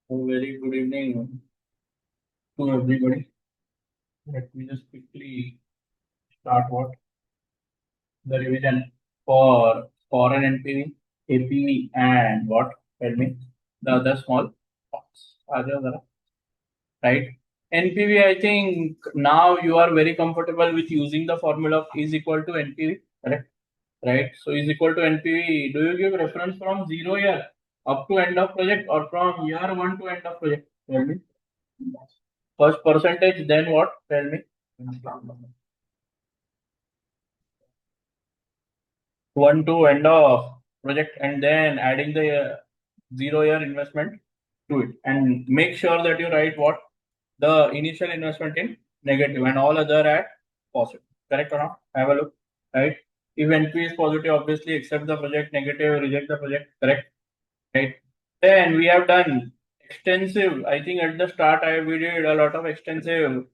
A very good evening to everybody. Let me just quickly start what the revision for foreign NPV, APV, and what? Tell me the other small parts. Are there other, right? NPV, I think now you are very comfortable with using the formula of is equal to NPV, correct? Right? So is equal to NPV. Do you give reference from 0 year up to end of project or from year 1 to end of project? Tell me. First percentage, then what? Tell me. 1 to end of project and then adding the 0 year investment to it. And make sure that you write what? The initial investment in negative and all other at positive. Correct or not? Have a look. Right? If NP is positive, obviously accept the project, negative, reject the project. Correct? Right? Then we have done extensive. I think at the start we did a lot of extensive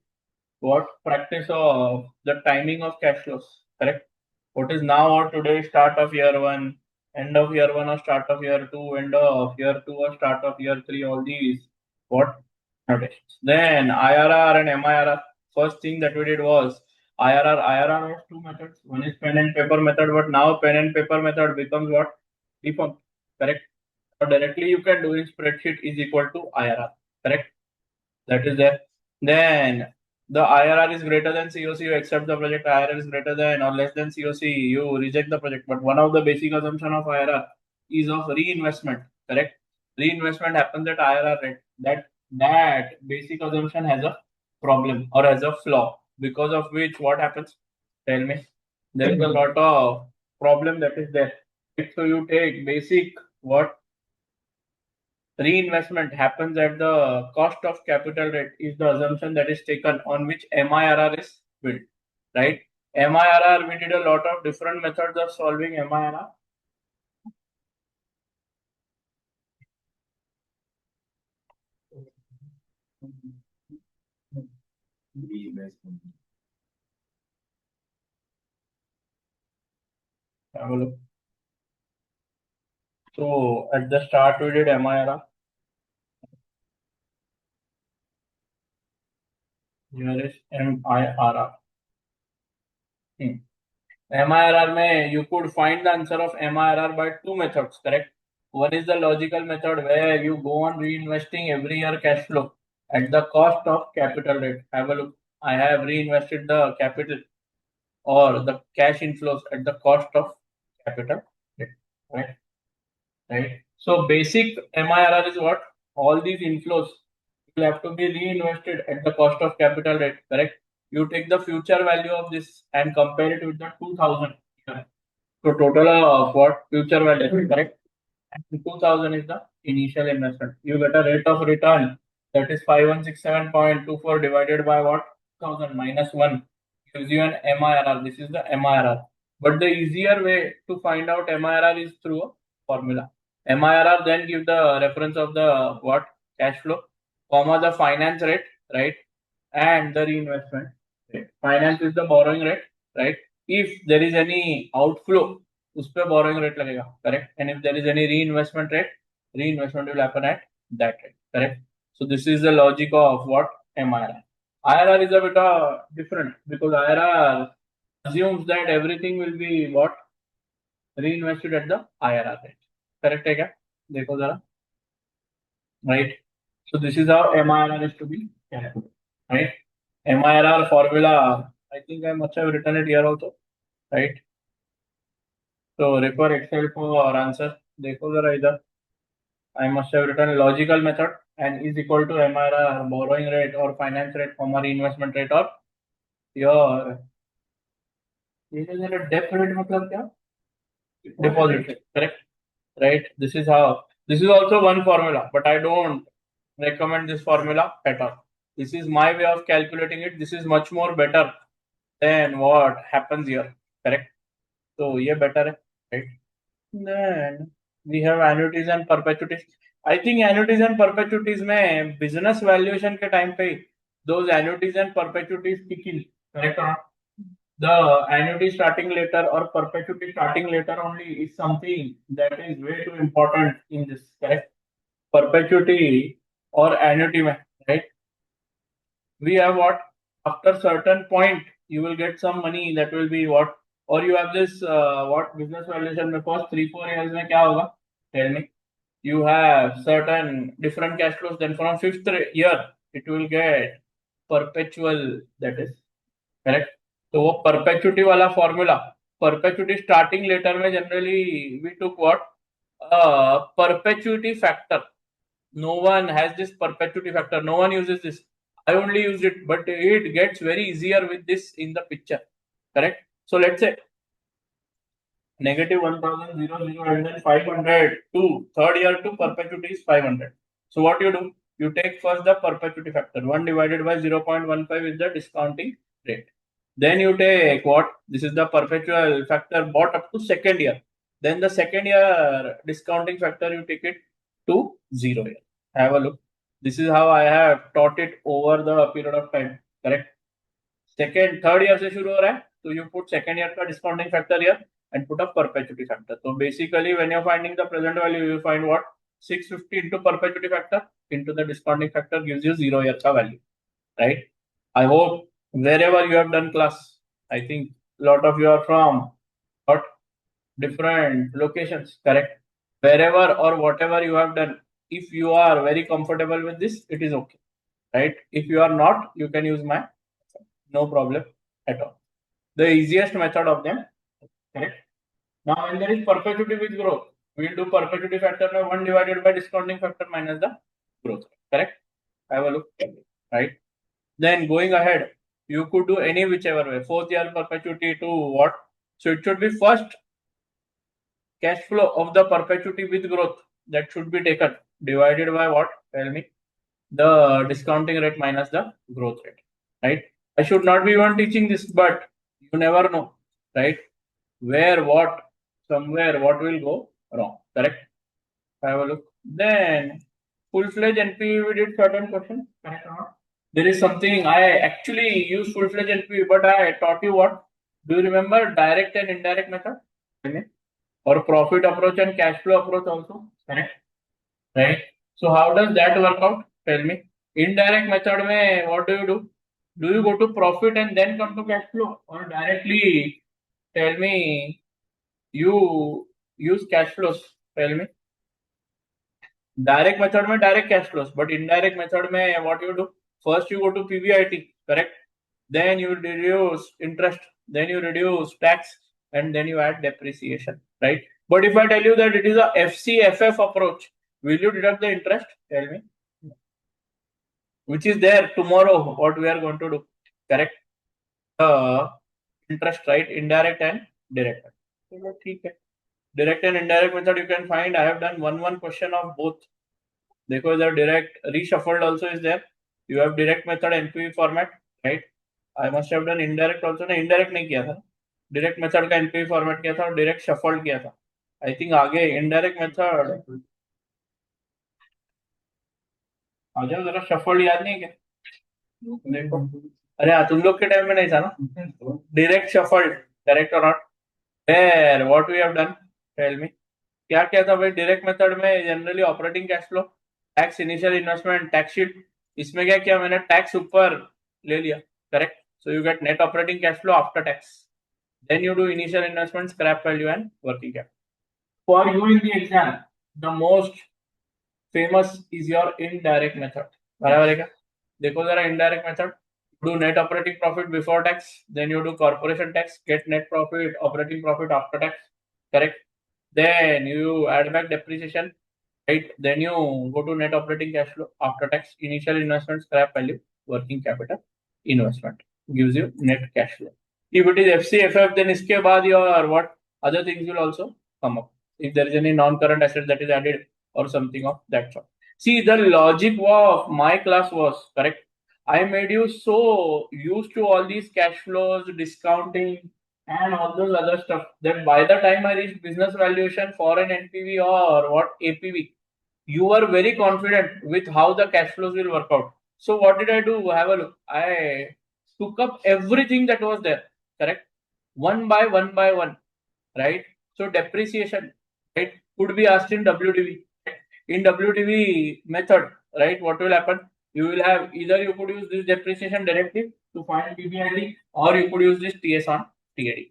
what practice of the timing of cash flows. Correct. What is now or today start of year one, end of year one or start of year two, end of year two or start of year three. All these what notations. Then IRR and MIRR. First thing that we did was IRR. IRR has two methods. One is pen and paper method, but now pen and paper method becomes what defunct. Correct. So directly you can do in spreadsheet is equal to IRR. Correct. That is there. Then the IRR is greater than COC, you accept the project. IRR is greater than or less than COC, you reject the project. But one of the basic assumption of IRR is of reinvestment. Correct? Reinvestment happens at IRR rate. That basic assumption has a problem or has a flaw, because of which what happens? Tell me. There is a lot of problem that is there. So you take basic what reinvestment happens at the cost of capital rate is the assumption that is taken on which MIRR is built, right? MIRR, we did a lot of different methods of solving MIRR. Have a look. So at the start we did MIRR. Here is MIRR. MIRR में you could find the answer of MIRR by two methods, correct? One is the logical method where you go on reinvesting every year cash flow at the cost of capital rate. Have a look. I have reinvested the capital or the cash inflows at the cost of capital rate, right? Right. So basic MIRR is what? All these inflows will have to be reinvested at the cost of capital rate, correct? You take the future value of this and compare it with the 2000. So total of what future value, correct? And 2000 is the initial investment. You get a rate of return that is 5167.24 divided by what? 1000 minus 1 gives you an MIRR. This is the MIRR. But the easier way to find out MIRR is through a formula. MIRR then give the reference of the what? Cash flow, comma the finance rate, right? And the reinvestment rate. Finance is the borrowing rate, right? If there is any outflow, उस पे borrowing rate लगेगा, correct? And if there is any reinvestment rate, reinvestment will happen at that rate, correct? So this is the logic of what MIRR. IRR is a bit different because IRR assumes that everything will be what reinvested at the IRR rate. Correct है क्या? देखो जरा, right? So this is how MIRR is to be calculated, right? MIRR formula, I think I must have written it here also, right? So refer Excel for answer. देखो जरा इधर. I must have written logical method and is equal to MIRR borrowing rate or finance rate comma reinvestment rate or your ये जो जरा debt rate मतलब क्या? Deposit rate, correct? Right? This is also one formula, but I don't recommend this formula at all. This is my way of calculating it. This is much more better than what happens here, correct? So yeah, better है, right? Then we have annuities and perpetuities. I think annuities and perpetuities में business valuation के time पे those annuities and perpetuities kick in, correct or not? The annuity starting later or perpetuity starting later only is something that is way too important in this, correct? Perpetuity or annuity में, right? We have what? After certain point, you will get some money that will be what? Or you have this what business valuation में first 3-4 years में क्या होगा? Tell me. You have certain different cash flows. Then from fifth year, it will get perpetual. That is correct. तो वो perpetuity वाला formula, perpetuity starting later में generally we took what? Perpetuity factor. No one has this perpetuity factor. No one uses this. I only use it, but it gets very easier with this in the picture. Correct. So let's say negative 1000 and then 500 to third year to perpetuity is 500. So what you do? You take first the perpetuity factor. 1 divided by 0.15 is the discounting rate. Then you take what? This is the perpetual factor bought up to second year. Then the second year discounting factor, you take it to 0 year. Have a look. This is how I have taught it over the period of time. Correct. Third year से शुरू हो रहा है, so you put second year का discounting factor here and put a perpetuity factor. So basically, when you're finding the present value, you find what? 650 into perpetuity factor into the discounting factor gives you 0 year का value, right? I hope wherever you have done class, I think a lot of you are from what different locations, correct? Wherever or whatever you have done, if you are very comfortable with this, it is okay, right? If you are not, you can use my, no problem at all. The easiest method of them, correct? Now, when there is perpetuity with growth, we will do perpetuity factor now 1 divided by discounting factor minus the growth, correct? Have a look, right? Then going ahead, you could do any whichever way. Fourth year perpetuity to what? So it should be first cash flow of the perpetuity with growth that should be taken divided by what? Tell me. The discounting rate minus the growth rate, right? I should not be even teaching this, but you never know, right? Where what, somewhere what will go wrong, correct? Have a look. Then full-fledged NPV, we did certain questions, correct or not? There is something I actually use full-fledged NPV, but I taught you what? Do you remember direct and indirect method? Or profit approach and cash flow approach also, correct? Right? So how does that work out? Tell me. Indirect method में what do you do? Do you go to profit and then come to cash flow, or directly tell me you use cash flows? Tell me. Direct method में direct cash flows, but indirect method में what you do? First you go to PBIT, correct? Then you reduce interest, then you reduce tax, and then you add depreciation, right? But if I tell you that it is a FCFF approach, will you deduct the interest? Tell me. Which is there tomorrow, what we are going to do, correct? Interest, right? Indirect and direct. Direct and indirect method you can find. I have done one question of both. देखो इधर direct reshuffled also is there. You have direct method NPV format, right? I must have done indirect also. ना indirect नहीं किया था, direct method का NPV format किया था और direct shuffled किया था. I think आगे indirect method आ जाओ जरा. shuffled याद नहीं क्या? देखो, अरे हाँ, तुम लोग के टाइम में नहीं था ना डायरेक्ट शफल्ड, करेक्ट और not? Where what we have done, tell me. क्या क्या था भाई डायरेक्ट मेथड में? Generally operating cash flow, tax, initial investment, tax sheet. इसमें क्या किया मैंने? टैक्स ऊपर ले लिया, correct? So you get net operating cash flow after tax. Then you do initial investment, scrap value and working capital. For you in the exam the most famous is your indirect method. बराबर है क्या? देखो जरा indirect method. Do net operating profit before tax, then you do corporation tax, get net profit, operating profit after tax, correct? Then you add back depreciation, right? Then you go to net operating cash flow after tax, initial investment, scrap value, working capital, investment gives you net cash flow. If it is FCFF, then iske baad your what other things will also come up. If there is any non-current asset that is added or something of that sort. See, the logic of my class was correct. I made you so used to all these cash flows, discounting, and all those other stuff that by the time I reached business valuation for an NPV or what APV, you were very confident with how the cash flows will work out. So what did I do? Have a look. I took up everything that was there, correct? One by one, right? So depreciation, right, could be asked in WDV. In WDV method, right, what will happen? You will have either you could use this depreciation directly to find PBIT, or you could use this TS on TAD.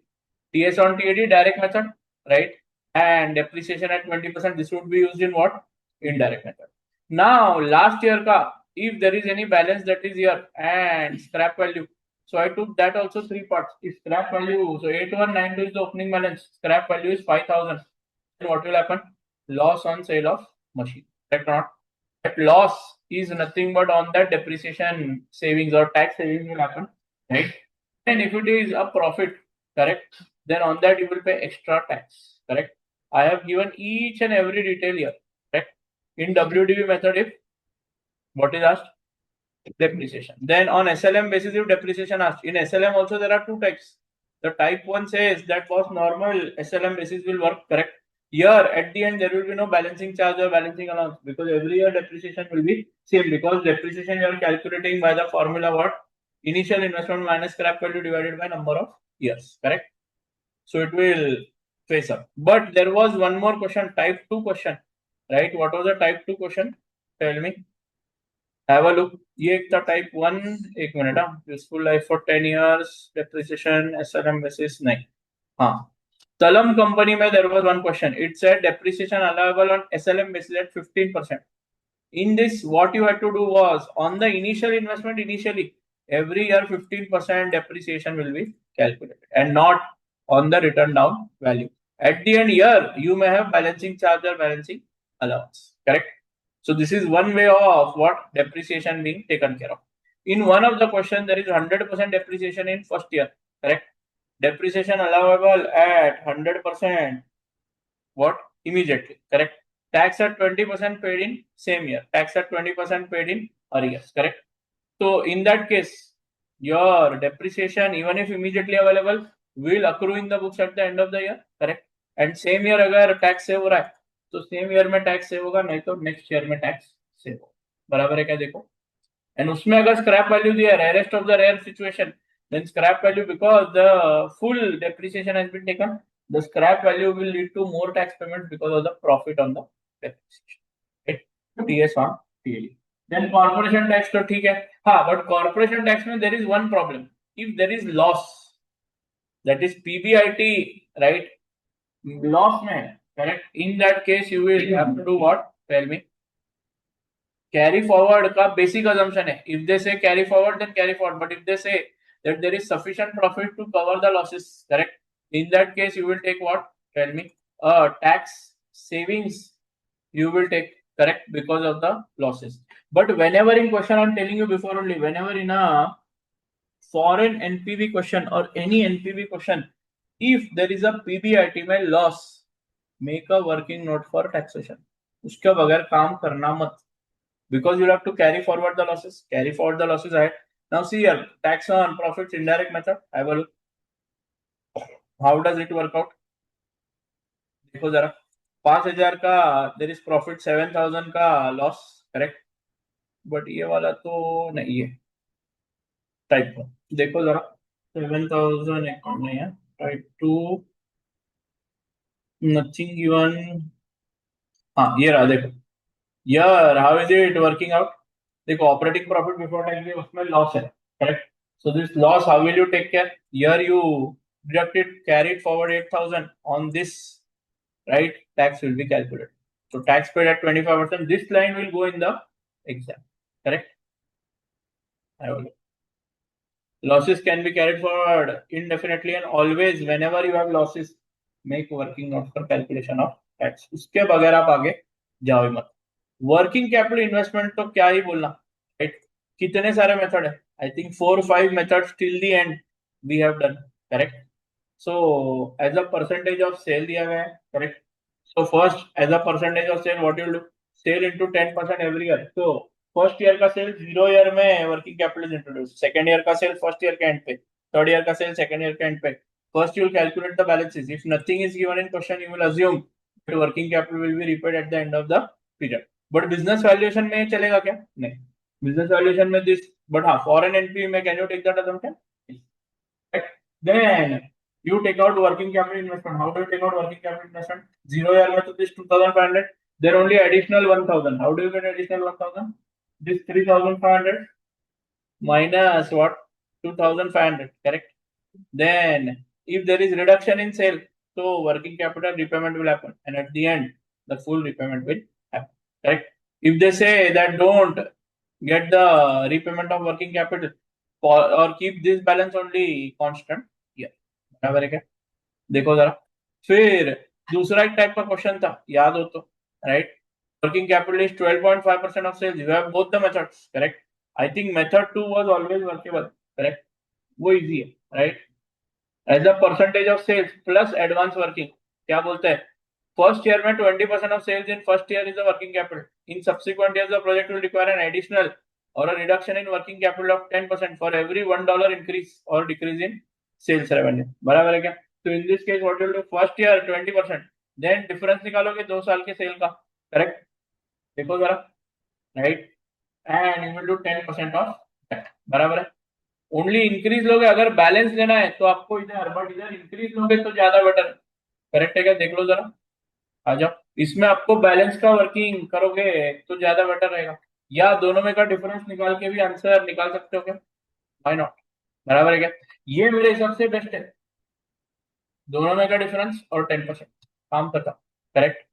TS on TAD direct method, right? And depreciation at 20%. This would be used in what? Indirect method. Now, last year ka, if there is any balance that is here and scrap value. So I took that also 3 parts. If scrap value, so 8192 is the opening balance. Scrap value is 5000. Then what will happen? Loss on sale of machine. Correct or not? That loss is nothing but on that depreciation savings or tax savings will happen, right? And if it is a profit, correct, then on that you will pay extra tax, correct? I have given each and every detail here, correct? In WDV method, if what is asked? Depreciation. Then on SLM basis, if depreciation asked, in SLM also there are two types. The type 1 says that was normal SLM basis will work, correct? Here at the end there will be no balancing charge or balancing allowance, because every year depreciation will be same, because depreciation you are calculating by the formula what? Initial investment minus scrap value divided by number of years, correct? So it will face up. But there was one more question, type 2 question, right? What was the type 2 question? Tell me. Have a look. ये एक था type 1. एक minute. हाँ, useful life for 10 years, depreciation SRM basis नहीं. हाँ, Talam company में there was one question. It said depreciation allowable on SLM basis at 15%. In this, what you had to do was on the initial investment, initially every year 15% depreciation will be calculated, and not on the written down value. At the end year, you may have balancing charge or balancing allowance, correct? So this is one way of what depreciation being taken care of. In one of the question, there is 100% depreciation in first year, correct? Depreciation allowable at 100%, what? Immediately, correct? Tax at 20% paid in same year. Tax at 20% paid in arrears, correct? So in that case, your depreciation, even if immediately available, will accrue in the books at the end of the year, correct? And same year अगर tax save हो रहा है, तो same year में tax save होगा, नहीं तो next year में टैक्स सेव होगा. बराबर है क्या? देखो. एंड उसमें अगर स्क्रैप वैल्यू दिया, rarest of the rare situation, then scrap value, because the full depreciation has been taken, the scrap value will lead to more tax payments because of the profit on the depreciation, right? TS on TLE. Then corporation tax तो ठीक है. हाँ, but corporation tax में there is one problem. If there is loss, that is PBIT, right? Loss में, correct? In that case, you will have to do what? Tell me. Carry forward का basic assumption है. If they say carry forward, then carry forward. But if they say that there is sufficient profit to cover the losses, correct? In that case, you will take what? Tell me. Tax savings you will take, correct? Because of the losses. But whenever in question, I'm telling you before only, whenever in a foreign NPV question or any NPV question, if there is a PBIT में loss, make a working note for taxation. उसके बगैर काम करना मत, because you'll have to carry forward the losses. Carry forward the losses ahead. Now see here, tax on profits indirect method. Have a look. How does it work out? देखो जरा. 5000 का there is profit, 7000 का loss, correct? But ये वाला तो नहीं है. Type 1 देखो जरा. 7000 अकाउंट नहीं है. Type 2 nothing given. हाँ, ये रहा देखो. Here, how is it working out? देखो, ऑपरेटिंग प्रॉफिट बिफोर टैक्स है, उसमें लॉस है, correct? So this loss how will you take care? Here you deduct it, carry it forward 8000 on this, right? Tax will be calculated. So tax paid at 25%. This line will go in the exam, correct? Losses can be carried forward indefinitely, and always whenever you have losses, make working note for calculation of tax. उसके बगैर आप आगे जाओ मत. Working capital investment तो क्या ही बोलना, right? कितने सारे मेथड है. I think 4-5 methods till the end we have done, correct? So as a percentage of sale दिया गया है, correct? So first as a percentage of sale what you do? Sale into 10% every year. तो first year का sale 0 year में working capital is introduce. Second year का sale first year के end पे. Third year का sale second year के end पे. First you will calculate the balances. If nothing is given in question, you will assume that working capital will be repaid at the end of the period. But business valuation में चलेगा क्या? नहीं. Business valuation में this, but हाँ, foreign NP में can you take that assumption? Then you take out working capital investment. How do you take out working capital investment? 0 year में तो this 2500, then only additional 1000. How do you get additional 1000? this 3,500 minus what? 2,500, correct? Then if there is reduction in sale, so working capital repayment will happen, and at the end, the full repayment will happen, correct? If they say that don't get the repayment of working capital or keep this balance only constant, yeah, बराबर है क्या? देखो जरा, फिर दूसरा एक type का question था, याद हो तो, right? Working capital is 12.5% of sales. You have both the methods, correct? I think method 2 was always workable, correct? वो easy है, right? As a percentage of sales plus advance working, क्या बोलते हैं? First year में 20% of sales in first year is the working capital. In subsequent years, the project will require an additional or a reduction in working capital of 10% for every $1 increase or decrease in sales revenue. बराबर है क्या? So in this case, what will do? First year 20%, then difference निकालोगे 2 साल के cell का, correct? देखो जरा, right? And you will do 10% of that. बराबर है? ओनली इंक्रीज लोगे, अगर बैलेंस लेना है तो आपको इधर, बट इधर इंक्रीज लोगे तो ज्यादा बेटर, करेक्ट है क्या? देख लो जरा, आ जाओ, इसमें आपको बैलेंस का वर्किंग करोगे तो ज्यादा बेटर रहेगा, या दोनों में का डिफरेंस निकाल के भी आंसर निकाल सकते हो क्या? Why not? बराबर है क्या? ये मेरे हिसाब से बेस्ट है, दोनों में का डिफरेंस और 10% काम करता, correct?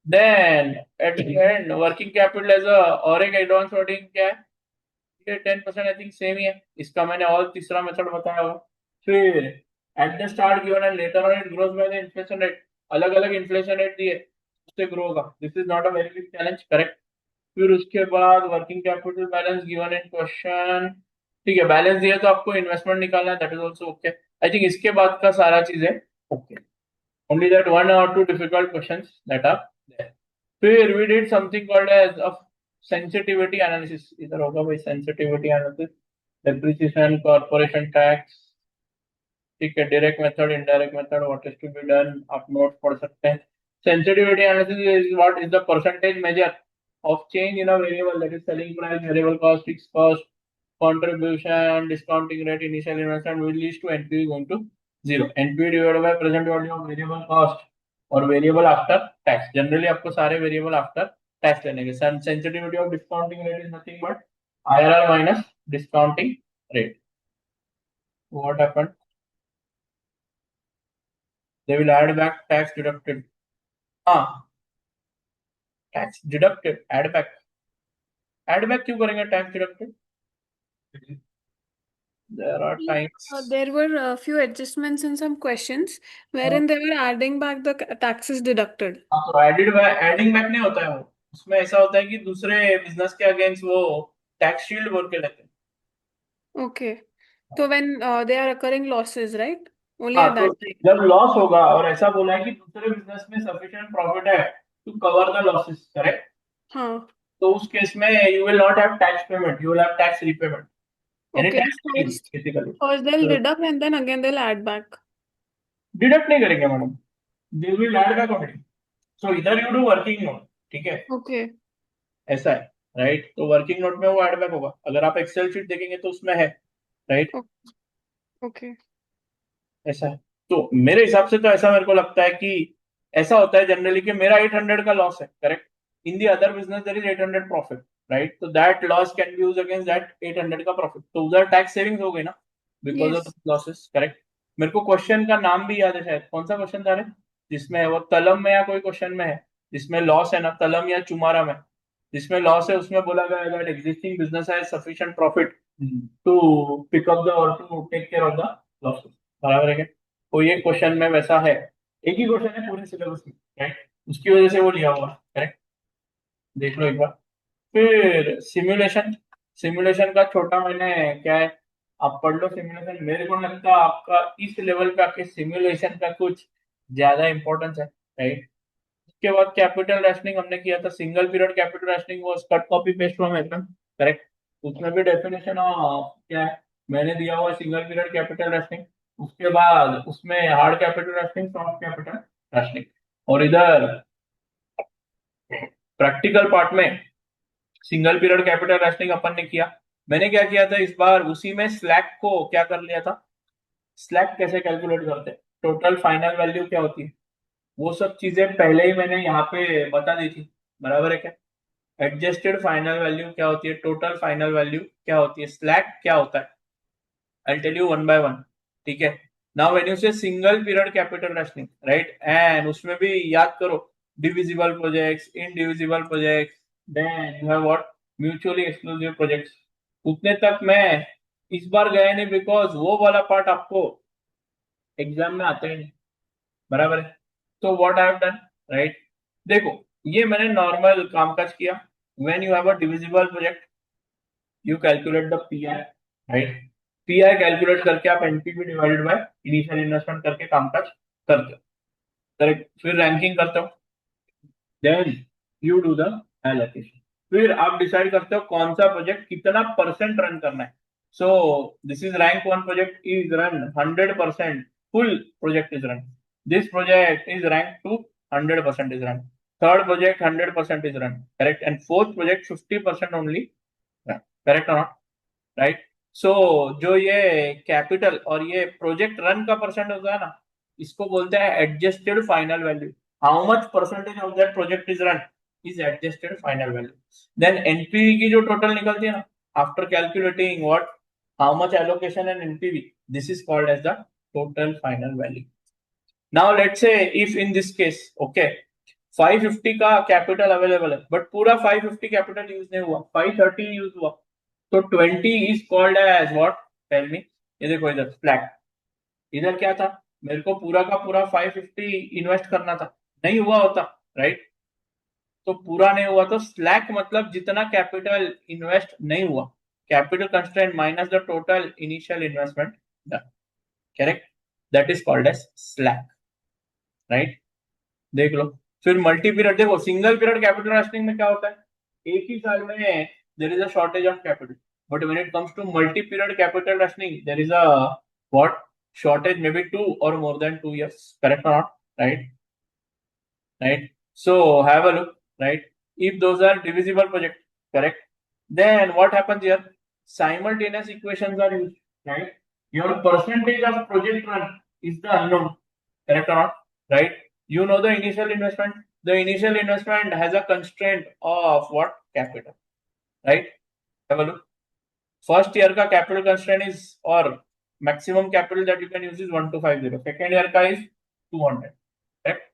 Then at the end working capital as और एक एडवांस वर्किंग क्या है? ये 10% आई थिंक सेम ही है, इसका मैंने और तीसरा मेथड बताया हुआ। फिर at the start given and later on it grows by the inflation rate, अलग अलग इन्फ्लेशन रेट दिए उससे ग्रो होगा, this is not a very big challenge, correct? फिर उसके बाद working capital balance given in question, ठीक है, बैलेंस दिया तो आपको इन्वेस्टमेंट निकालना है, that is also okay. I think इसके बाद का सारा चीजें ओके, ओनली दैट वन और two difficult questions that are there. फिर we did something called as a sensitivity analysis, इधर होगा भाई sensitivity analysis, depreciation, corporation tax, ठीक है, direct method, indirect method, what is to be done, आप note पढ़ सकते हैं। Sensitivity analysis is what is the percentage measure of change in a variable, that is selling price, variable cost, fixed cost, contribution, discounting rate, initial investment will lead to NPV going to zero. NPV divided by present value of variable cost और variable after tax. Generally आपको सारे variable after tax लेने के। Sensitivity of discounting rate is nothing but IRR minus discounting rate. What happened? They will add back tax deducted. हाँ, tax deducted, add back. Add back क्यों करेंगे tax deducted? There are times. There were a few adjustments in some questions wherein they were adding back the taxes deducted. हाँ, तो adding back नहीं होता है वो, उसमें ऐसा होता है कि दूसरे बिजनेस के अगेंस्ट वो टैक्स शील्ड बोल के लेते हैं। Okay. So when they are occurring losses, right? Only हाँ, at तो that time. जब लॉस होगा और ऐसा बोला है कि दूसरे बिजनेस में सफिशिएंट प्रॉफिट है to cover the losses, correct? हाँ. तो उस केस में you will not have tax payment, you will have tax repayment, यानी Okay. Tax basically. First they'll तो deduct and then again they'll add back. Deduct नहीं करेंगे madam, they will add back only. So इधर you do working note, ठीक है, Okay. ऐसा है, right? तो वर्किंग नोट में वो ऐड बैक होगा, अगर आप एक्सेल शीट देखेंगे तो उसमें है, राइट? Okay. ऐसा है, तो मेरे हिसाब से तो ऐसा मेरे को लगता है कि ऐसा होता है जनरली कि मेरा 800 का लॉस है, correct? In the other business there is 800 profit, right? तो that loss can be used against that 800 का प्रॉफिट, तो उधर टैक्स सेविंग्स हो गई ना because of Yes. Losses, correct? मेरे को क्वेश्चन का नाम भी याद है शायद, कौन सा क्वेश्चन था रे? जिसमें वो तलम में या कोई क्वेश्चन में है जिसमें लॉस है ना, तलम या चुमारा में, जिसमें लॉस है उसमें बोला गया है that existing business has sufficient profit to pick up the और to take care of the losses, बराबर है क्या? तो ये क्वेश्चन में वैसा है, एक ही क्वेश्चन है पूरे सिलेबस में, राइट? उसकी वजह से वो लिया हुआ, करेक्ट? देख लो एक बार। फिर सिमुलेशन, सिमुलेशन का छोटा मैंने क्या है, आप पढ़ लो सिमुलेशन, मेरे को नहीं लगता आपका इस लेवल पे आके सिमुलेशन का कुछ ज्यादा इंपॉर्टेंस है, राइट? उसके बाद कैपिटल रैशनिंग हमने किया था, सिंगल पीरियड कैपिटल रैशनिंग वो cut copy paste from exam, correct? उसमें भी डेफिनेशन क्या है मैंने दिया हुआ, सिंगल पीरियड कैपिटल रैशनिंग, उसके बाद उसमें hard capital rationing, soft capital rationing, और इधर प्रैक्टिकल पार्ट में सिंगल पीरियड कैपिटल रैशनिंग अपन ने किया। मैंने क्या किया था इस बार, उसी में स्लैक को क्या कर लिया था, स्लैक कैसे कैलकुलेट करते हैं, टोटल फाइनल वैल्यू क्या होती है, वो सब चीजें पहले ही मैंने यहाँ पे बता दी थी, बराबर है क्या? एडजस्टेड फाइनल वैल्यू क्या होती है, टोटल फाइनल वैल्यू क्या होती है, स्लैक क्या होता है, I'll tell you one by one. ठीक है. Now when you say single period capital rationing, right? And उसमें भी याद करो divisible projects, indivisible projects, then you have what? Mutually exclusive projects. उतने तक मैं इस बार गया नहीं बिकॉज वो वाला पार्ट आपको एग्जाम में आता ही नहीं, बराबर है. तो what I have done, right. देखो, ये मैंने नॉर्मल कामकाज किया. When you have a divisible project, you calculate the PI, right. PI calculate करके आप NPV divided by initial investment करके कामकाज करते हो, करेक्ट. फिर रैंकिंग करते हो, then you do the allocation. फिर आप डिसाइड करते हो कौन सा प्रोजेक्ट कितना परसेंट रन करना है. सो this is rank one project is run 100%, full project is run. This project is rank to 100% is run. Third project 100% is run, correct, and fourth project 50% only run, correct or not, right. सो जो ये capital और ये project run का percent होता है ना, इसको बोलते हैं adjusted final value. How much percentage of that project is run is adjusted final value. Then NPV की जो टोटल निकलती है ना, after calculating what, how much allocation and NPV, this is called as the total final value. Now let's say if in this case, okay, 550 का capital available है but पूरा 550 capital use नहीं हुआ, 530 यूज हुआ. तो 20 is called as what, tell me. ये देखो इधर फ्लैट, इधर क्या था, मेरे को पूरा का पूरा 550 इन्वेस्ट करना था, नहीं हुआ होता, राइट. तो पूरा नहीं हुआ तो स्लैक मतलब जितना कैपिटल इन्वेस्ट नहीं हुआ, capital constraint minus the total initial investment done, correct. That is called as slack, right. देख लो. फिर मल्टी पीरियड, देखो सिंगल पीरियड कैपिटल राशनिंग में क्या होता है, एक ही साल में there is a shortage of capital. But when it comes to multi period capital rationing, there is a what, shortage maybe 2 or more than 2 years, correct or not, right, right. So have a look, right. If those are divisible project, correct, then what happens here, simultaneous equations are used, right. Your percentage of project run is the unknown, correct or not, right. You know the initial investment, the initial investment has a constraint of what, capital, right. Have a look. First year का capital constraint is, or maximum capital that you can use is 1250. Second year का is 200, correct.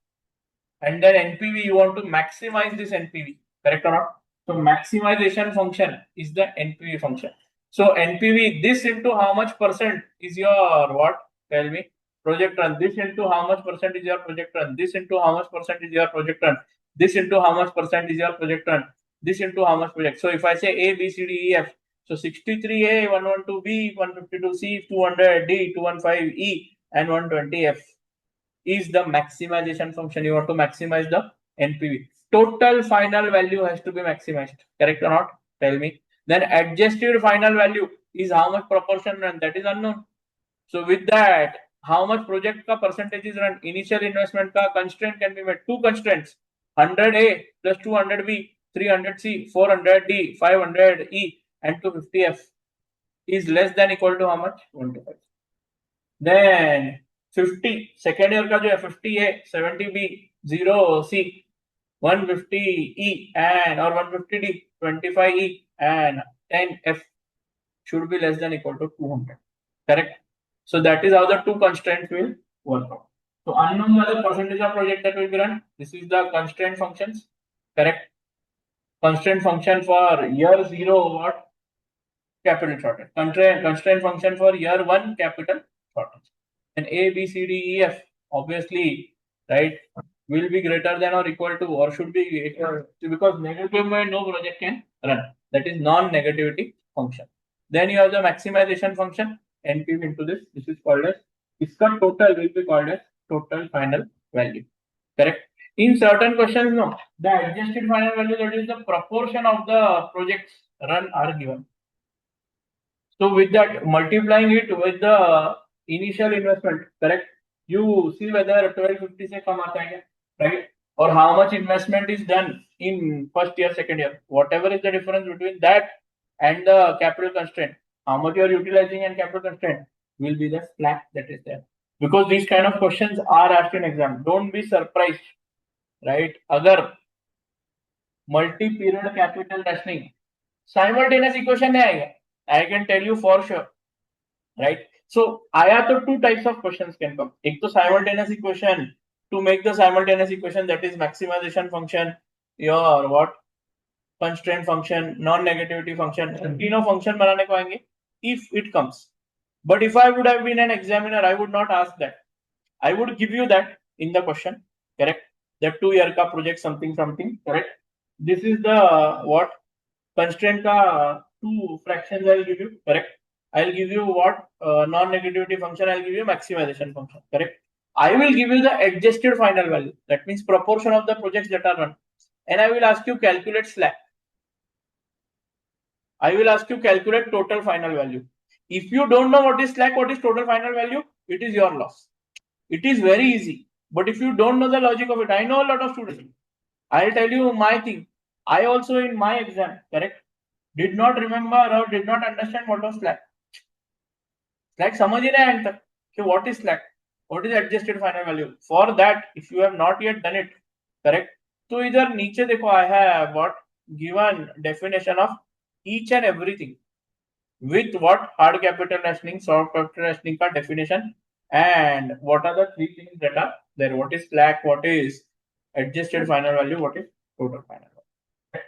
And then NPV, you want to maximize this NPV, correct or not. So maximization function is the NPV function. So NPV, this into how much percent is your what, tell me, project run. This into how much percent is your project run. This into how much percent is your project run. This into how much percent is your project run. This into how much project. So if I say A, B, C, D, E, F, so 63A, 112B, 152C, 200D, 215E, and 120F is the maximization function. You want to maximize the NPV. Total final value has to be maximized. Correct or not? Tell me. Then adjusted final value is how much proportion run. That is unknown. So with that, how much project ka percentage is run? Initial investment ka constraint can be met. Two constraints: 100A plus 200B, 300C, 400D, 500E, and 250F is less than equal to how much? 125. Then 50 second year का जो है 50A, 70B, 0C, 150E and or 150D, 25E and 10F should be less than equal to 200, correct. So that is how the two constraints will work out. So unknown वाले percentage of project that will be run, this is the constraint functions, correct. Constraint function for year 0 what, capital shortage. Constraint function for year 1 capital shortage. And A, B, C, D, E, F, obviously, right, will be greater than or equal to or should be equal to, because negative में no project can run. That is non-negativity function. Then you have the maximization function, NPV into this. This is called as, इसका total will be called as total final value. Correct. In certain questions, no, the adjusted final value, that is the proportion of the projects run, are given. So with that, multiplying it with the initial investment, correct, you see whether 1250 से कम आता है क्या, right, or how much investment is done in first year, second year, whatever is the difference between that and the capital constraint, how much you are utilizing and capital constraint will be the slack that is there. Because these kind of questions are asked in exam, don't be surprised, right. अगर multi period capital rationing, simultaneous equation नहीं आएगा, I can tell you for sure, right? So आया तो two types of questions can come, एक तो simultaneous equation, to make the simultaneous equation that is maximisation function your what constraint function, non-negativity function, तीनों function बनाने को आएंगे if it comes. But if I would have been an examiner, I would not ask that. I would give you that in the question, correct? That 2 year का project something something, correct? This is the what constraint का two fractions I will give you, correct? I'll give you what non-negativity function. I'll give you maximization function, correct? I will give you the adjusted final value. That means proportion of the projects that are run, and I will ask you calculate slack. I will ask you calculate total final value. If you don't know what is slack, what is total final value, it is your loss. It is very easy. But if you don't know the logic of it, I know a lot of students. I'll tell you my thing. I also in my exam, correct, did not remember or did not understand what was slack. Slack समझ ही नहीं आया तक कि what is slack, what is adjusted final value. For that, if you have not yet done it, correct, तो इधर नीचे देखो I have what given definition of each and everything with what hard capital rationing, soft capital rationing का definition, and what are the three things that are there. What is slack, what is adjusted final value, what is total final value.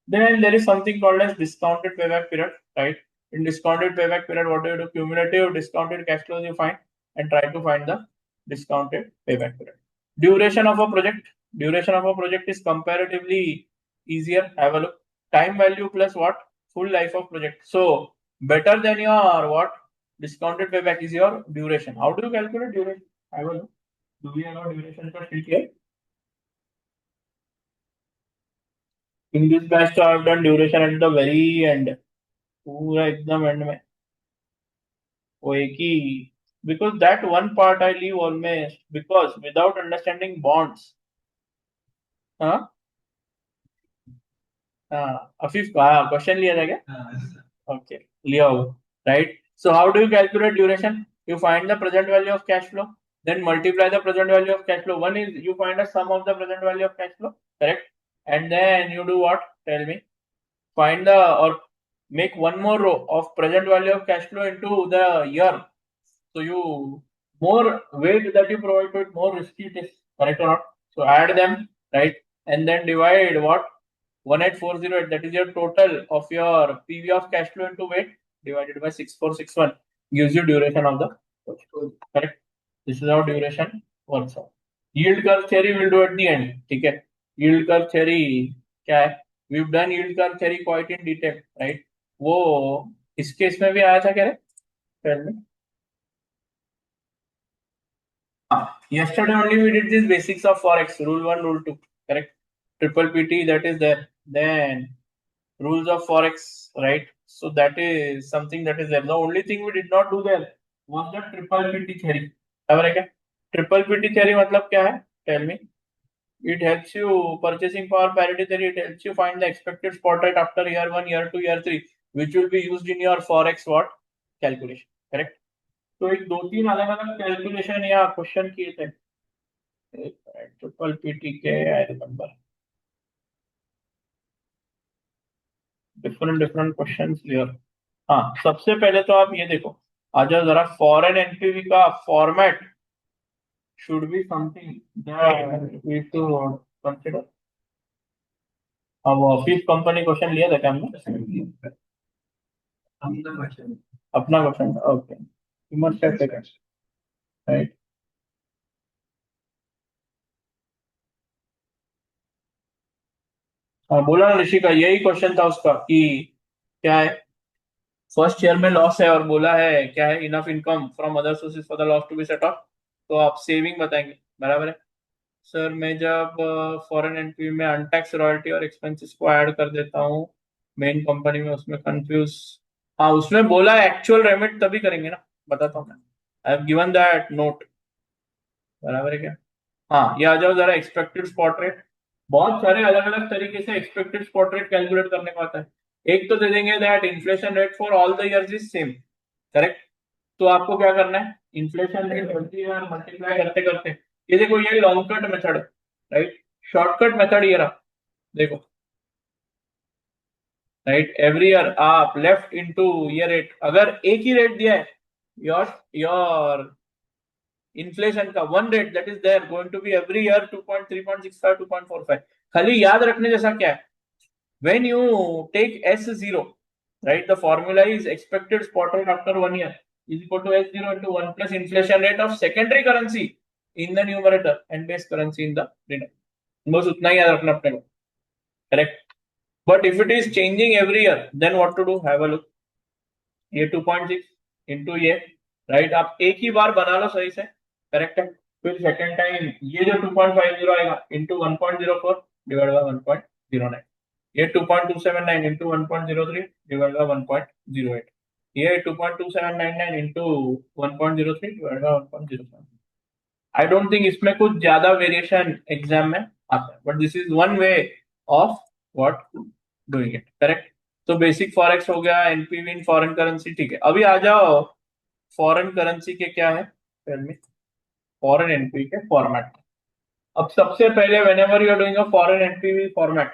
Then there is something called as discounted payback period, right? In discounted payback period, what do you do? Cumulative discounted cash flows you find and try to find the discounted payback period. Duration of a project. Duration of a project is comparatively easier. Have a look. Time value plus what? Full life of project. So better than your what? Discounted payback is your duration. How do you calculate duration? Have a look. Do we have a duration for sheet here? In this batch, so I have done duration at the very end. पूरा एकदम and में वो एक ही, because that one part I leave almost because without understanding bonds. हाँ हाँ Afif का question लिया था क्या? Okay, लिया हो, right? So how do you calculate duration? You find the present value of cash flow, then multiply the present value of cash flow. One is you find the sum of the present value of cash flow, correct? And then you do what? Tell me. Find the or make one more row of present value of cash flow into the year. So you more weight that you provide to it, more risky it is, correct or not? So add them, right? And then divide what 18408, that is your total of your PV of cash flow into weight divided by 6461 gives you duration of the project, correct? This is how duration works out. Yield curve theory we'll do at the end, ठीक है? Yield curve theory क्या है? We've done yield curve theory quite in detail, right? वो इस case में भी आया था क्या रे? Tell me. Yesterday only we did this basics of forex, rule 1, rule 2, correct? Triple PT, that is there. Then rules of forex, right? So that is something that is there. The only thing we did not do there was the triple PT theory. Triple PT theory मतलब क्या है? Tell me. It helps you purchasing power parity theory. It helps you find the expected spot rate after year 1, year 2, year 3, which will be used in your forex what calculation, correct? तो एक 2-3 अलग अलग calculation या question किए थे triple PT के, I remember different different questions here. हाँ सबसे पहले तो आप ये देखो, आ जाओ जरा. फॉरेन एनपीवी का format should be something that we should consider. अब ऑफिस कंपनी क्वेश्चन लिया था क्या हमने? अपना question, okay. Must have taken, right. हाँ बोला ना ऋषि का, यही क्वेश्चन था उसका कि क्या है फर्स्ट ईयर में लॉस है और बोला है क्या है enough income from other sources for the loss to be set off. तो आप सेविंग बताएंगे, बराबर है सर. मैं जब फॉरेन एंट्री में अनटैक्स रॉयल्टी और एक्सपेंसेस को ऐड कर देता हूँ मेन कंपनी में, उसमें कंफ्यूज. हाँ उसमें बोला है एक्चुअल रेमिट तभी करेंगे ना, बताता हूँ मैं. I have given that note, बराबर है क्या? हाँ ये आ जाओ जरा. एक्सपेक्टेड स्पॉट रेट, बहुत सारे अलग अलग तरीके से एक्सपेक्टेड स्पॉट रेट कैलकुलेट करने को आता है. एक तो दे देंगे that inflation rate for all the years is same, correct? तो आपको क्या करना है, इन्फ्लेशन रेट मल्टीप्लाई करते करते, ये देखो ये long cut method, right? Shortcut method ये रहा, देखो राइट, एवरी ईयर आप लेफ्ट इनटू ये रेट, अगर एक ही रेट दिया है, योर इन्फ्लेशन का one rate that is there going to be every year 2.3.65 2.45। खाली याद रखने जैसा क्या है, when you take S0, right, the formula is expected spot rate after 1 year is equal to S0 into 1 plus inflation rate of secondary currency in the numerator and base currency in the denominator। बस उतना ही याद रखना अपने को, correct. But if it is changing every year then what to do, have a look. ये 2.6 into ये, right, आप एक ही बार बना लो सही से, करेक्ट है। फिर सेकंड टाइम ये जो 2.50 आएगा इंटू 1.04 डिवाइड बाय 1.09, ये 2.279 इंटू 1.03 डिवाइड बाय 1.08, ये 2.2799 into 1.03 divide by 1.07। I don't think इसमें कुछ ज्यादा वेरिएशन एग्जाम में आता है, but this is one way of what doing it, correct. तो बेसिक फॉरेक्स हो गया, एनपीवी इन फॉरेन करेंसी, ठीक है। अभी आ जाओ फॉरेन करेंसी के क्या है, फॉरेन एनपीवी के फॉर्मेट। अब सबसे पहले whenever you are doing a foreign NPV format,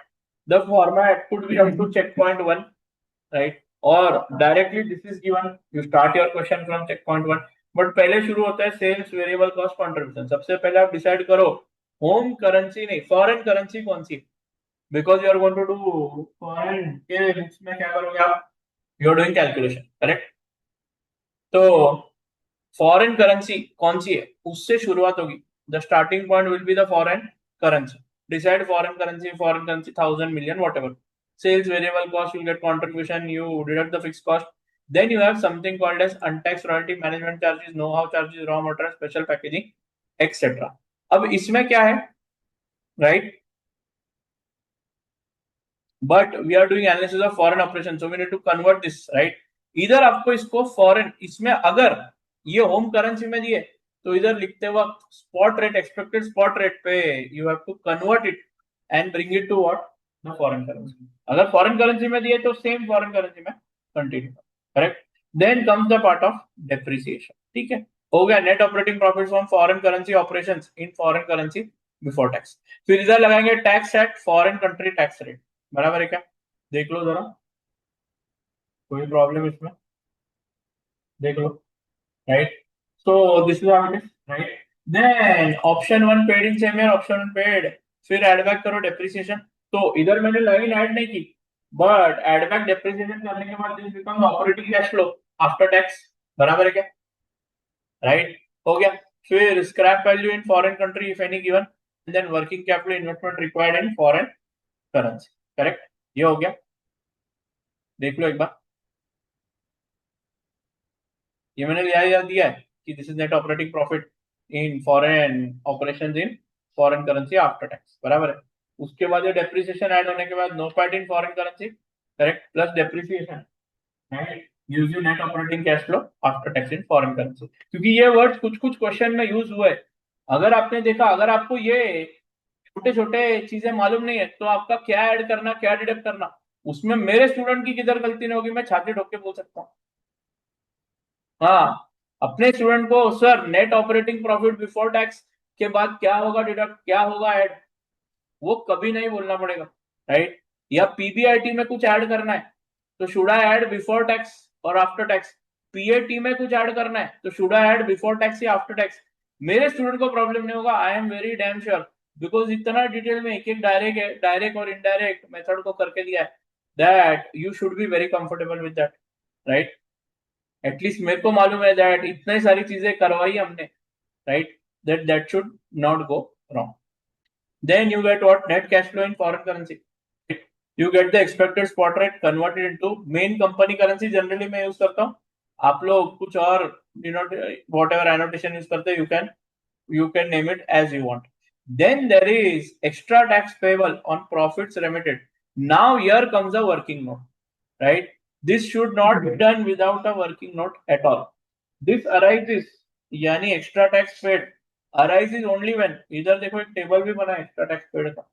the format could be up to checkpoint 1, right, or directly this is given, you start your question from checkpoint 1, but पहले शुरू होता है sales variable cost contribution. सबसे पहले आप decide करो home currency नहीं foreign currency कौन सी, because you are going to do foreign के बुक्स में क्या करोगे आप, you are doing calculation, correct. तो फॉरेन करेंसी कौन सी है उससे शुरुआत होगी, the starting point will be the foreign currency, decide foreign currency 1000 million whatever, sales variable cost you'll get contribution, you deduct the fixed cost, then you have something called as untaxed royalty, management charges, know-how charges, raw material, special packaging, etc। अब इसमें क्या है, right, but we are doing analysis of foreign operation, so we need to convert this, right. इधर आपको इसको foreign, इसमें अगर ये होम करेंसी में दिए तो इधर लिखते वक्त spot rate, expected spot rate पे you have to convert it and bring it to what, the foreign currency. अगर फॉरेन करेंसी में दिए तो सेम फॉरेन करेंसी में continue, correct. Then comes the part of depreciation, ठीक है। हो गया net operating profit from foreign currency operations in foreign currency before tax. फिर इधर लगाएंगे tax at foreign country tax rate, बराबर है क्या, देख लो जरा, कोई प्रॉब्लम इसमें, देख लो, right. So this is how it is, right. Then option one paid in same year, option one paid, फिर एड बैक करो डेप्रिसिएशन। तो इधर मैंने लाइन ऐड नहीं की, बट एड बैक डेप्रिसिएशन करने के बाद this becomes operating cash flow after tax, बराबर है क्या, राइट, हो गया। फिर scrap value in foreign country if any given, then working capital investment required in foreign currency, correct, ये हो गया, देख लो एक बार। ये मैंने याद दिया है कि this is net operating profit in foreign operations in foreign currency after tax, बराबर है। उसके बाद ये डेप्रिसिएशन ऐड होने के बाद NOPAT in foreign currency, correct, plus depreciation right, gives you net operating cash flow after tax in foreign currency. क्योंकि ये वर्ड कुछ कुछ क्वेश्चन में यूज हुए, अगर आपने देखा, अगर आपको ये छोटे छोटे चीजें मालूम नहीं है तो आपका क्या ऐड करना क्या डिडक्ट करना, उसमें मेरे स्टूडेंट की किधर गलती नहीं होगी, मैं छाती ठोक के बोल सकता हूँ। हाँ, अपने स्टूडेंट को sir net operating profit before tax के बाद क्या होगा डिडक्ट, क्या होगा ऐड, वो कभी नहीं बोलना पड़ेगा, राइट। या पीबीआईटी में कुछ ऐड करना है तो should I add before tax और आफ्टर टैक्स, पीएटी में कुछ ऐड करना है तो should I add before tax या आफ्टर टैक्स, मेरे स्टूडेंट को प्रॉब्लम नहीं होगा, I am very damn sure, because इतना डिटेल में एक एक डायरेक्ट और इनडायरेक्ट मेथड को करके दिया है, that you should be very comfortable with that, right. At least मेरे को मालूम है दैट इतनी सारी चीजें करवाई हमने, right, that should not go wrong. Then you get what, net cash flow in foreign currency, you get the expected spot rate converted into main company currency, generally मैं यूज करता हूँ, आप लोग कुछ और denote whatever annotation use करते, you can name it as you want। Then there is extra tax payable on profits remitted, now here comes a working note, right, this should not be done without a working note at all, this arises, यानी extra tax paid arises only when, इधर देखो एक table भी बना है extra tax paid का,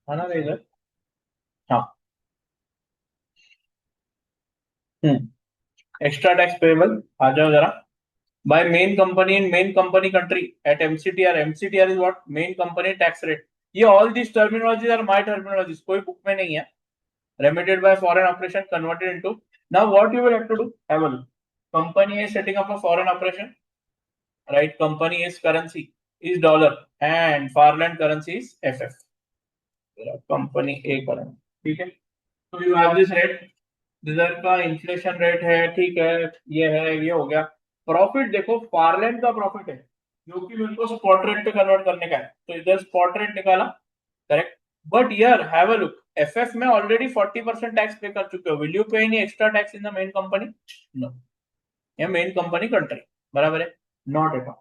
है ना इधर, हाँ, एक्स्ट्रा टैक्स पेबल, आ जाओ जरा, by main company in main company country at MCTR. MCTR is what? Main company tax rate. ये all these terminologies are my terminologies, कोई book में नहीं है. Remitted by foreign operation converted into. Now what you will have to do? Have a look. Company is setting up a foreign operation, right? Company is currency is dollar and foreign currency is FF. Company ए करेंगे, ठीक है. तो you have this rate, इधर का inflation rate है, ठीक है, ये है, ये हो गया. प्रॉफिट देखो, फारलैंड का प्रॉफिट है जो कि मेरे को स्पॉट रेट पे कन्वर्ट करने का है, तो इधर स्पॉट रेट निकाला, करेक्ट. बट यार हैव अ लुक, एफएफ में ऑलरेडी 40% टैक्स पे कर चुके हो. Will you pay any extra tax in the main company? No. ये मेन कंपनी कंट्री, बराबर है, नॉट एट ऑल.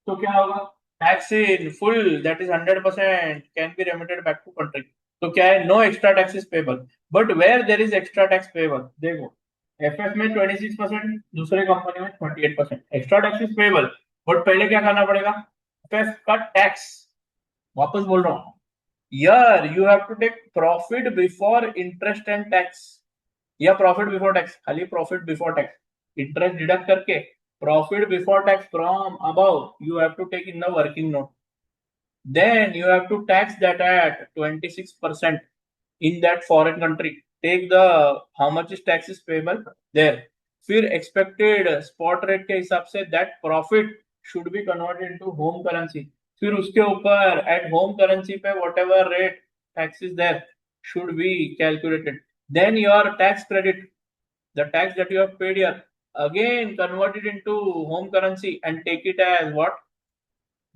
तो क्या होगा? Tax in full that is 100% can be remitted back to country. तो क्या है? No extra tax is payable. But where there is extra tax payable, देखो एफएफ में 26%, दूसरे कंपनी में 28%, extra tax is payable. But पहले क्या करना पड़ेगा? एफएफ का टैक्स, वापस बोल रहा हूँ, यार you have to take profit before interest and tax, या प्रॉफिट बिफोर टैक्स, खाली profit before tax, interest deduct करके profit before tax from above you have to take in the working note. Then you have to tax that at 26% in that foreign country. Take the how much is tax is payable there. फिर expected spot rate के हिसाब से that profit should be converted into home currency. फिर उसके ऊपर at home currency पे whatever rate tax is there should be calculated. Then your tax credit, the tax that you have paid here, again convert it into home currency and take it as what?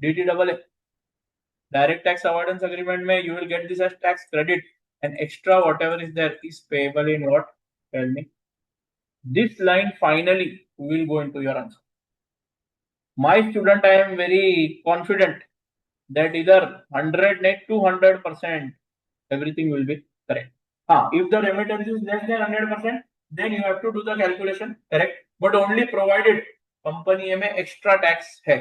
DTAA. Direct tax avoidance agreement में you will get this as tax credit, and extra whatever is there is payable in what? Tell me. This line finally will go into your answer. My student, I am very confident that either 100 net 200% everything will be correct. If the remittance is less than 100%, then you have to do the calculation, correct? But only provided company में extra tax है,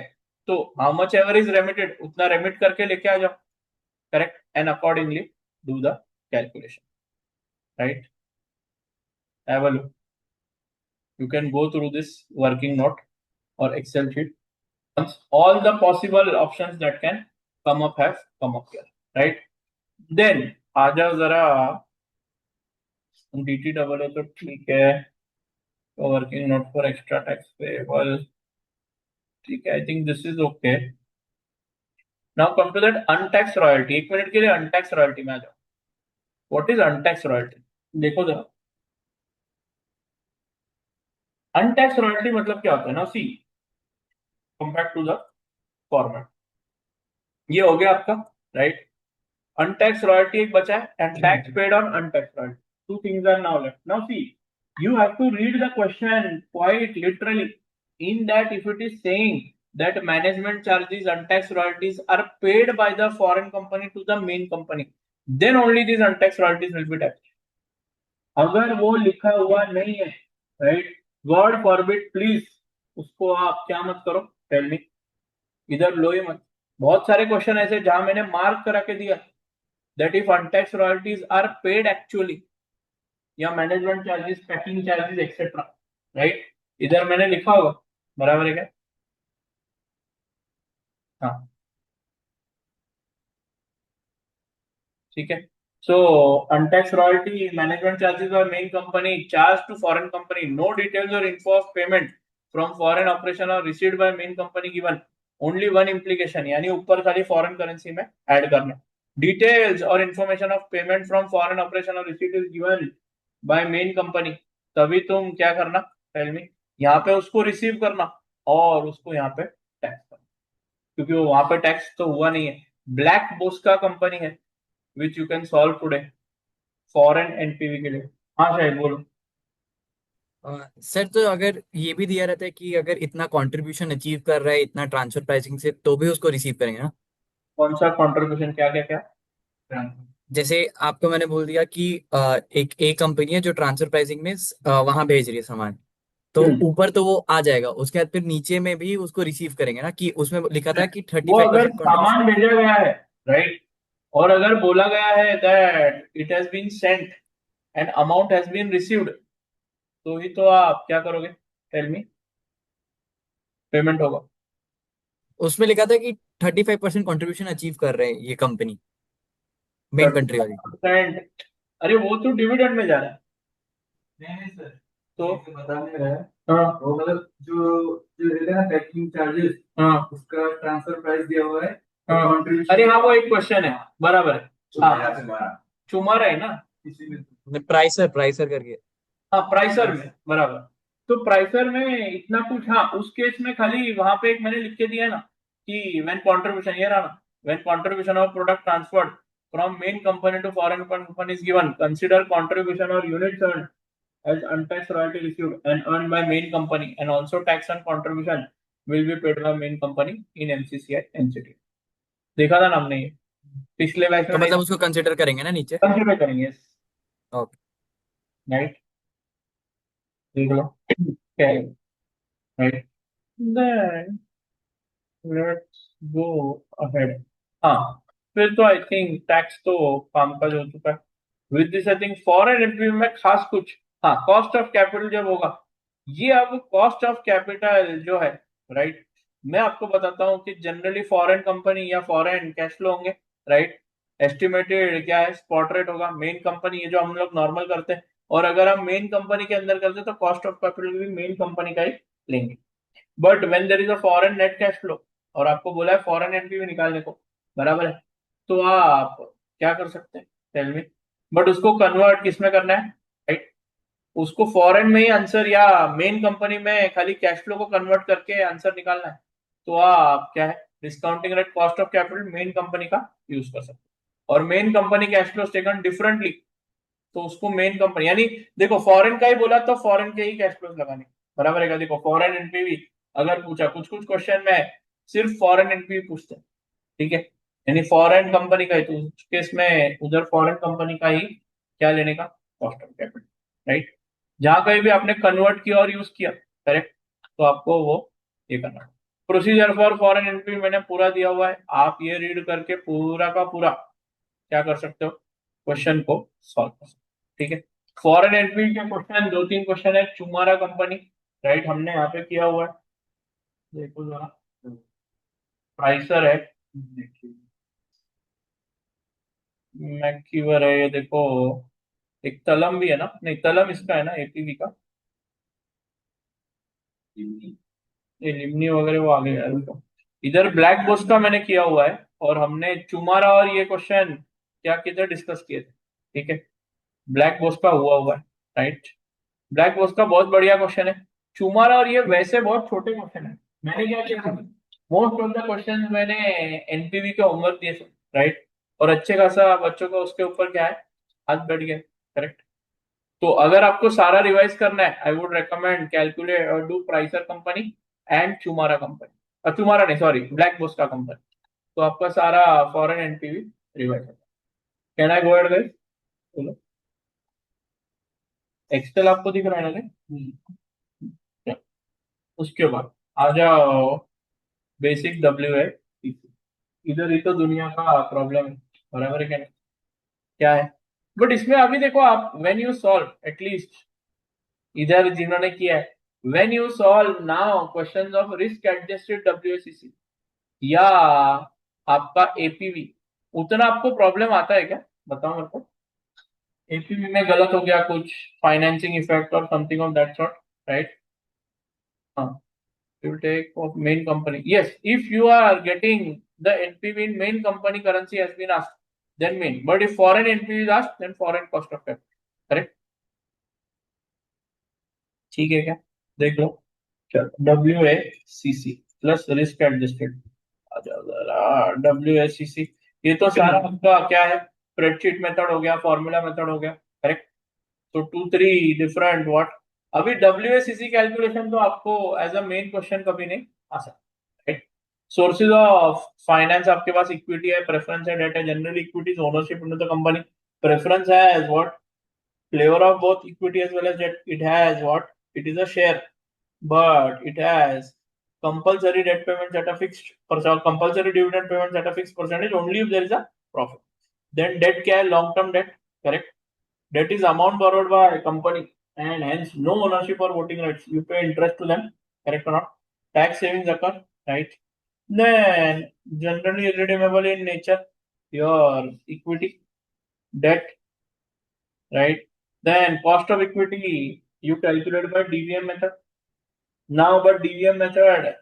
तो how much ever is remitted उतना remit करके लेके आ जाओ, correct, and accordingly do the calculation, right. Have a look, you can go through this working note or Excel sheet. Once all the possible options that can come up have come up here, right? Then आ जाओ जरा DT double है तो ठीक है, working note for extra tax payable, ठीक है, I think this is okay. Now come to that untaxed royalty. एक मिनट के लिए अनटैक्स रॉयल्टी में आ जाओ. What is untaxed royalty? देखो जरा, अनटैक्स रॉयल्टी मतलब क्या होता है ना. See, compare to the format, ये हो गया आपका, राइट. Untaxed royalty एक बचा है, and tax paid on untaxed royalty. Two things are now left. Now see, you have to read the question quite literally. In that, if it is saying that management charges, untaxed royalties are paid by the foreign company to the main company, then only these untaxed royalties will be taxed. अगर वो लिखा हुआ नहीं है, right? God forbid, please, उसको आप क्या मत करो, tell me. इधर लो ही मत. बहुत सारे क्वेश्चन ऐसे जहां मैंने मार्क करा के दिया that if untaxed royalties are paid actually, या management charges, packing charges etcetera, right, इधर मैंने लिखा होगा, बराबर है क्या? हाँ, ठीक है. सो untaxed royalty, management charges by main company charged to foreign company, no details or info of payment from foreign operation or received by main company given, only one implication, यानी ऊपर खाली फॉरेन करेंसी में add करना. Details और information of payment from foreign operation और receipt is given by main company. तभी तुम क्या करना, टेल मी, यहाँ पे उसको रिसीव करना और उसको यहाँ पे टैक्स करना, क्योंकि वो वहां पे टैक्स तो हुआ नहीं है. ब्लैक बोस का कंपनी है which you can solve today foreign NPV के लिए. हाँ शायद बोलो. सर, तो अगर ये भी दिया रहता है कि अगर इतना कंट्रीब्यूशन अचीव कर रहा है इतना ट्रांसफर प्राइसिंग से, तो भी उसको रिसीव करेंगे ना? कौन सा कॉन्ट्रीब्यूशन, क्या क्या क्या? जैसे आपको मैंने बोल दिया कि एक कंपनी है जो ट्रांसफर प्राइसिंग में वहां भेज रही है सामान, तो ऊपर तो वो आ जाएगा, उसके बाद फिर नीचे में भी उसको रिसीव करेंगे ना, कि उसमें लिखा था कि वो अगर 35% सामान कंट्रीब्यूशन. भेजा गया है, राइट, और अगर बोला गया है that it has been sent and amount has been received, तो ही तो आप क्या करोगे, टेल मी. पेमेंट होगा। उसमें लिखा था कि 35% कॉन्ट्रीब्यूशन अचीव कर रहे हैं ये कंपनी, मेन कंट्री वाली। 30%? अरे वो तो डिविडेंड में जा रहा है। नहीं नहीं सर, तो तो बता नहीं रहा है। हाँ वो मतलब जो जो रहता है ना पैकिंग चार्जेस, हाँ उसका ट्रांसफर प्राइस दिया हुआ है, हाँ। कंट्रीब्यूशन। अरे हाँ, वो एक क्वेश्चन है, बराबर है। हाँ, तुम्हारा चुमारा है ना। इसी में प्राइसर प्राइसर करके। हाँ, प्राइसर में, बराबर। तो प्राइसर में इतना कुछ, हाँ, उस केस में खाली वहां पे एक मैंने लिख के दिया ना कि व्हेन कंट्रीब्यूशन, ये रहा ना, when contribution of product transferred from main company to foreign company is given, consider contribution और units earned as untaxed royalty received and earned by main company, and also tax and contribution will be paid by main company in MCCI NCT। देखा था ना हमने ये पिछले batch में, तो मतलब उसको कंसिडर करेंगे ना नीचे। कंसीडर करेंगे। ओके। राइट, देख लो क्या है। Right, then let's go ahead. हाँ, फिर तो आई थिंक टैक्स तो काम का जो हो चुका है। With this I think foreign entry में खास कुछ, हाँ, कॉस्ट ऑफ कैपिटल जब होगा, ये अब कॉस्ट ऑफ कैपिटल जो है, राइट, मैं आपको बताता हूँ कि जनरली फॉरेन कंपनी या फॉरेन कैश फ्लो होंगे, राइट। एस्टिमेटेड क्या है, स्पॉट रेट होगा, मेन कंपनी, ये जो हम लोग नॉर्मल करते हैं, और अगर हम मेन कंपनी के अंदर करते हैं तो कॉस्ट ऑफ कैपिटल भी मेन कंपनी का ही लेंगे। But when there is a foreign net cash flow, और आपको बोला है फॉरेन एनपीवी निकालने को, बराबर है, तो आप क्या कर सकते हैं, टेल मी। बट उसको कन्वर्ट किस में करना है, राइट, उसको फॉरेन में ही आंसर या मेन कंपनी में खाली कैश फ्लो को कन्वर्ट करके आंसर निकालना है, तो आप क्या है, discounting rate cost of capital main company का यूज कर सकते हैं। और main company cash flow taken differently, तो उसको मेन कंपनी, यानी देखो फॉरेन का ही बोला तो फॉरेन के ही कैश फ्लोज लगाने, बराबर है क्या। देखो फॉरेन एनपीवी अगर पूछा, कुछ कुछ क्वेश्चन में सिर्फ फॉरेन एनपीवी पूछते हैं, ठीक है, यानी फॉरेन कंपनी का ही, तो उस केस में उधर फॉरेन कंपनी का ही क्या लेने का, कॉस्ट ऑफ कैपिटल, राइट। जहां कहीं भी आपने कन्वर्ट किया और यूज किया, करेक्ट, तो आपको वो ये करना। प्रोसीजर फॉर फॉरेन एनपीवी मैंने पूरा दिया हुआ है, आप ये रीड करके पूरा का पूरा क्या कर सकते हो, क्वेश्चन को सॉल्व कर सकते हो, ठीक है। फॉरेन एंट्री के क्वेश्चन दो तीन क्वेश्चन है, चुमारा कंपनी, राइट, हमने यहाँ पे किया हुआ है, देखो जरा, प्राइसर है, मैक्यूअर है, ये देखो, एक तलम भी है ना, नहीं तलम इसका है ना एपीवी का, ये लिमनी वगैरह वो आगे है तो। इधर ब्लैक बॉक्स का मैंने किया हुआ है, और हमने चुमारा और ये क्वेश्चन क्या किधर डिस्कस किए थे, ठीक है, ब्लैक बॉक्स का हुआ है, राइट। ब्लैक बॉक्स का बहुत बढ़िया क्वेश्चन है, चुमारा और ये वैसे बहुत छोटे क्वेश्चन है। मैंने क्या किया, मोस्ट ऑफ द क्वेश्चन मैंने एनपीवी के होमवर्क दिए थे, राइट, और अच्छे खासा बच्चों का उसके ऊपर क्या है, हाथ बैठ गया, करेक्ट। तो अगर आपको सारा रिवाइज करना है, आई वुड रेकमेंड कैलकुलेट और डू प्राइसर कंपनी एंड चुमारा कंपनी, चुमारा नहीं सॉरी, ब्लैक बॉक्स का कंपनी, तो आपका सारा फॉरेन एनपीवी रिवाइज होगा। Can I go at guys, बोलो। एक्सेल आपको दिख रहा है ना क्या? उसके बाद आ जाओ बेसिक डब्ल्यू है, इधर ही तो दुनिया का प्रॉब्लम है, बराबर है क्या नहीं? क्या है, बट इसमें अभी देखो आप, व्हेन यू सॉल्व एटलीस्ट इधर जिन्होंने किया है, when you solve now questions of risk adjusted WACC या आपका एपीवी, उतना आपको प्रॉब्लम आता है क्या, बताओ मेरे को। एपीवी में गलत हो गया कुछ, फाइनेंसिंग इफेक्ट और something of that sort, right. हाँ, you will take of main company. Yes, if you are getting the NPV in main company currency has been asked, then main. But if foreign NPV is asked, then foreign cost of capital. Correct? ठीक है क्या, देख लो, चलो WACC plus risk adjusted, आ जाओ जरा, WACC, ये तो सारा आपका क्या है, स्प्रेडशीट मेथड हो गया, फॉर्मूला मेथड हो गया, करेक्ट। तो टू थ्री डिफरेंट व्हाट, अभी WACC कैलकुलेशन तो आपको एज अ मेन क्वेश्चन कभी नहीं आ सकता, राइट। सोर्सेज ऑफ फाइनेंस आपके पास इक्विटी है, प्रेफरेंस है, डेट है, general equities ownership in the company, preference है what, flavor of both equity as well as debt, it has what, it is a share, but it has compulsory debt payments at a fixed percent, compulsory dividend payments at a fixed percentage only if there is a profit. Then debt क्या है, long term debt, correct, debt is amount borrowed by a company and hence no ownership or voting rights, you pay interest to them, correct or not. tax savings occur, right? Then generally redeemable in nature, your equity, debt, right? Then cost of equity you calculate by DVM method. Now, but DVM method,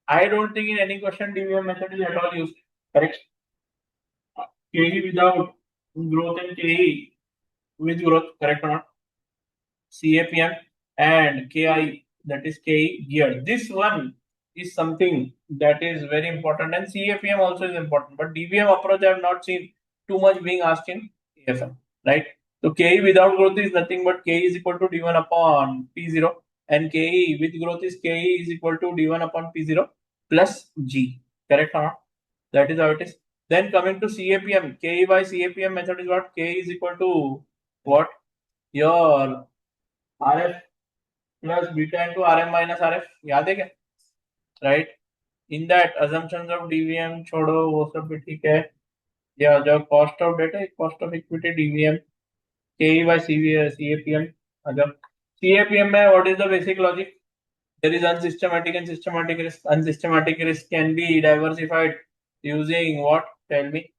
I don't think in any question DVM method is at all used, correct? KE without growth and KE with growth, correct or not? CAPM and KI, that is KE geared. This one is something that is very important, and CAPM also is important. But DVM approach I have not seen too much being asked in AFM, right? So KE without growth is nothing but KE is equal to D1 upon P0, and KE with growth is KE is equal to D1 upon P0 plus G, correct or not? That is how it is. Then coming to CAPM, KE by CAPM method is what? KE is equal to what? Your RF plus beta into RM minus RF, याद है क्या? Right? In that assumptions of DVM छोड़ो, वो सब भी ठीक है. या जो cost of debt है, cost of equity DVM, KE by CAPM. अगर CAPM में what is the basic logic? There is unsystematic and systematic risk. Unsystematic risk can be diversified using what? Tell me.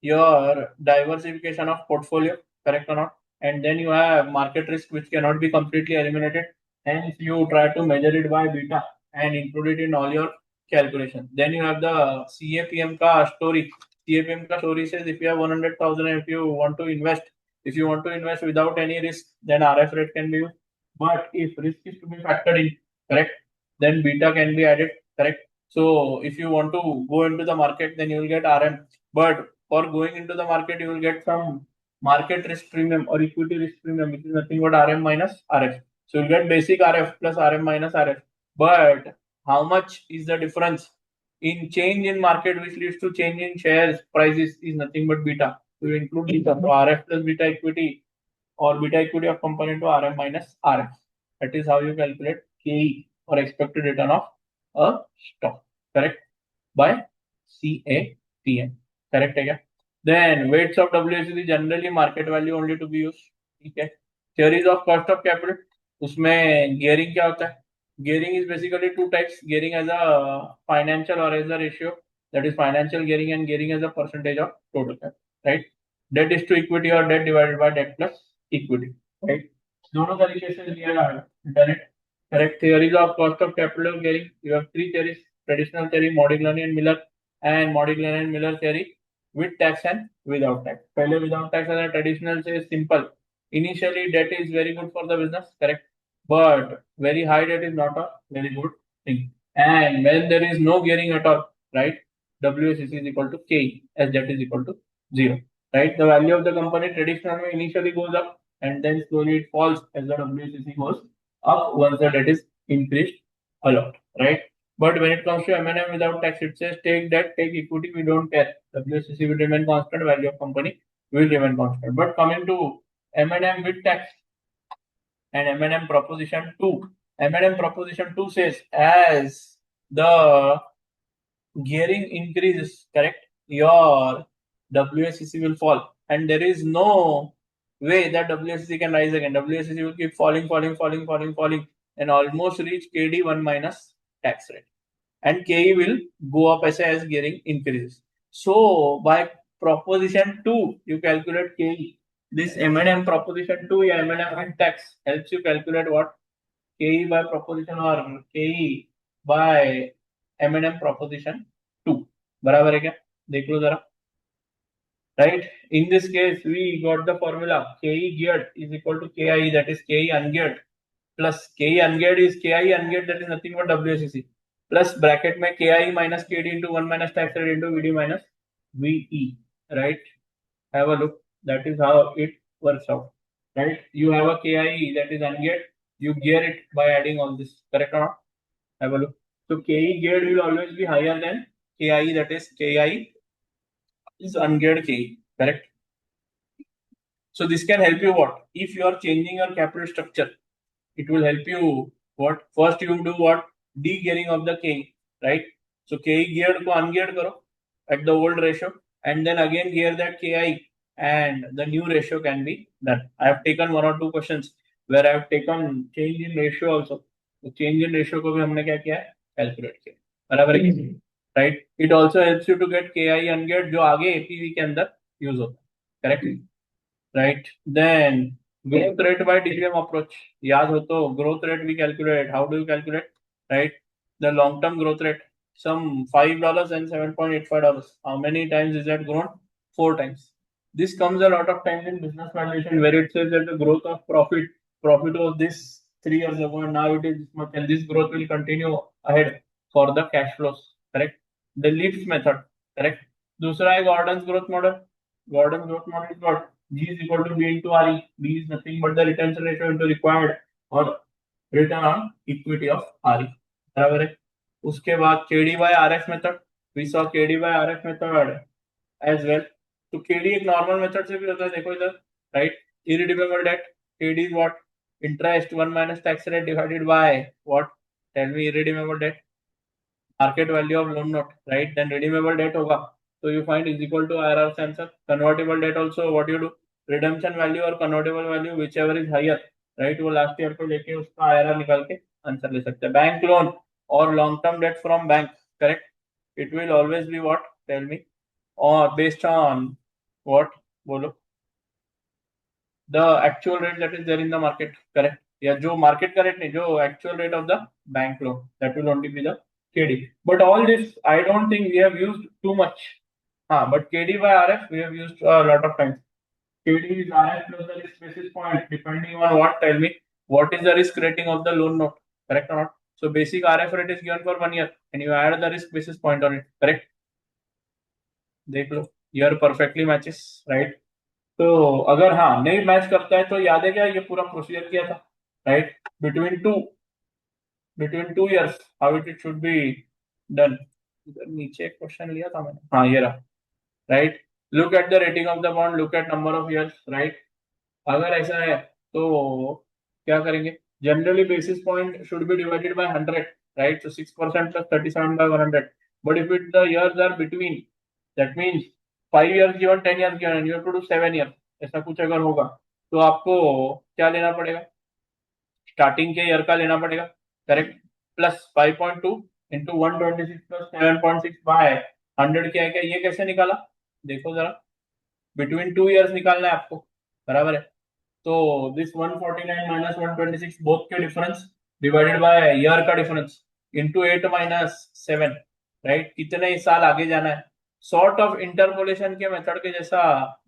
Your diversification of portfolio, correct or not? And then you have market risk which cannot be completely eliminated. Hence, you try to measure it by beta and include it in all your calculations. Then you have the CAPM ka story. CAPM ka story says if you have 100,000 and if you want to invest without any risk, then RF rate can be used. But if risk is to be factored in, correct, then beta can be added, correct. So if you want to go into the market, then you will get RM. But for going into the market, you will get some market risk premium or equity risk premium, which is nothing but RM minus RF. So you'll get basic RF plus RM minus RF. But how much is the difference in change in market which leads to change in shares prices is nothing but beta. So you include beta. So RF plus beta equity or beta equity of component to RM minus RF. That is how you calculate KE or expected return of a stock. Correct? By CAPM. Correct है क्या? Then weights of WACC generally market value only to be used. ठीक है. Theories of cost of capital, उसमें gearing क्या होता है? Gearing is basically two types. Gearing as a financial or as a ratio, that is financial gearing, and gearing as a percentage of total cap, right? Debt is to equity or debt divided by debt plus equity, right? दोनों तरीके से लिया done it. Correct. Theories of cost of capital gearing. You have three theories: traditional theory, Modigliani and Miller, and Modigliani and Miller theory with tax and without tax. पहले without tax and traditional से simple. Initially, debt is very good for the business, correct? But very high debt is not a very good thing. And when there is no gearing at all, right? WACC is equal to K as debt is equal to 0, right? The value of the company traditionally initially goes up and then slowly it falls as the WACC goes up once the debt is increased a lot, right? But when it comes to M&M without tax, it says take debt, take equity, we don't care. WACC will remain constant, value of company will remain constant. But coming to M&M with tax and M&M proposition 2, M&M proposition 2 says as the gearing increases, correct, your WACC will fall, and there is no way that WACC can rise again. WACC will keep falling, and almost reach KD1 minus tax rate, and KE will go up as gearing increases. So by proposition 2, you calculate KE. This M&M proposition 2 या M&M with tax helps you calculate what? KE by proposition or KE by M&M proposition 2. बराबर है क्या? देख लो जरा. Right? In this case, we got the formula KE geared is equal to KI, that is KE ungeared, plus KE ungeared is KI ungeared, that is nothing but WACC, plus bracket में KI minus KD into 1 minus tax rate into VD minus VE. Right? Have a look. That is how it works out. Right? You have a KI that is ungeared. You gear it by adding all this. Correct or not? Have a look. So KE geared will always be higher than KI, that is KI is ungeared KE. Correct? So this can help you what? If you are changing your capital structure, it will help you what? First you do what? De-gearing of the KE, right? So KE geared ko ungeared karo at the old ratio, and then again gear that KI, and the new ratio can be done. I have taken 1 or 2 questions where I have taken change in ratio also. तो change in ratio को भी हमने क्या किया है? Calculate किया, बराबर है कि right. It also helps you to get KI ungeared जो आगे APV के अंदर यूज होता है, correct, right. Then growth rate by DCM approach, याद हो तो growth rate we calculate. How do you calculate, right? The long term growth rate, some $5 and $7.85. How many times is that grown? 4 times. This comes a lot of times in business valuation where it says that the growth of profit was this 3 years ago and now it is this much, and this growth will continue ahead for the cash flows, correct? The Leaps method, correct? दूसरा है Gordon's growth model. Gordon's growth model is what? G is equal to B into RE. B is nothing but the retention ratio into required or return on equity of RE, बराबर है. उसके बाद KD by RF method, we saw KD by RF method as well. तो KD एक normal method से भी होता है, देखो इधर, right. Irredeemable debt, KD is what? Interest 1 minus tax rate divided by what? Tell me. Irredeemable debt, market value of loan note, right. Then redeemable debt होगा तो you find is equal to IRR से answer. Convertible debt also what you do? Redemption value और convertible value whichever is higher, right, वो last year को लेके उसका IRR निकाल के आंसर ले सकते हैं. बैंक लोन और long term debt from bank, correct. It will always be what? Tell me. और बेस्ड ऑन व्हाट? बोलो. The actual rate that is there in the market, correct. या जो मार्केट का रेट नहीं, जो actual rate of the bank loan, that will only be the KD. But all this, I don't think we have used too much. But KD by RF, we have used a lot of times. KD is RF plus the risk basis point, depending on what? Tell me, what is the risk rating of the loan note, correct or not? So basic RF rate is given for 1 year, and you add the risk basis point on it, correct? देख लो, year perfectly matches, right? तो अगर नहीं match करता है तो याद है क्या ये पूरा प्रोसीजर किया था, right? between 2 years how it should be done. नीचे एक क्वेश्चन लिया था मैंने, ये रहा, right. Look at the rating of the bond, look at number of years, right. अगर ऐसा है तो क्या करेंगे? Generally basis point should be divided by 100, right. So 6% plus 37 by 100. But if the years are between, that means 5 years given, 10 years given, and you have to do 7 years, ऐसा कुछ अगर होगा तो आपको क्या लेना पड़ेगा? स्टार्टिंग के ईयर का लेना पड़ेगा, करेक्ट. प्लस 5.2 इंटू 126 प्लस 7.6 बाय 100 क्या है क्या? ये कैसे निकाला देखो जरा. बिटवीन 2 years निकालना है आपको, बराबर है. तो दिस 149 माइनस 126 बोथ के डिफरेंस डिवाइडेड बाय ईयर का डिफरेंस इंटू 8 माइनस 7, राइट. कितने साल आगे जाना है? सॉर्ट ऑफ इंटरपोलेशन के मेथड के जैसा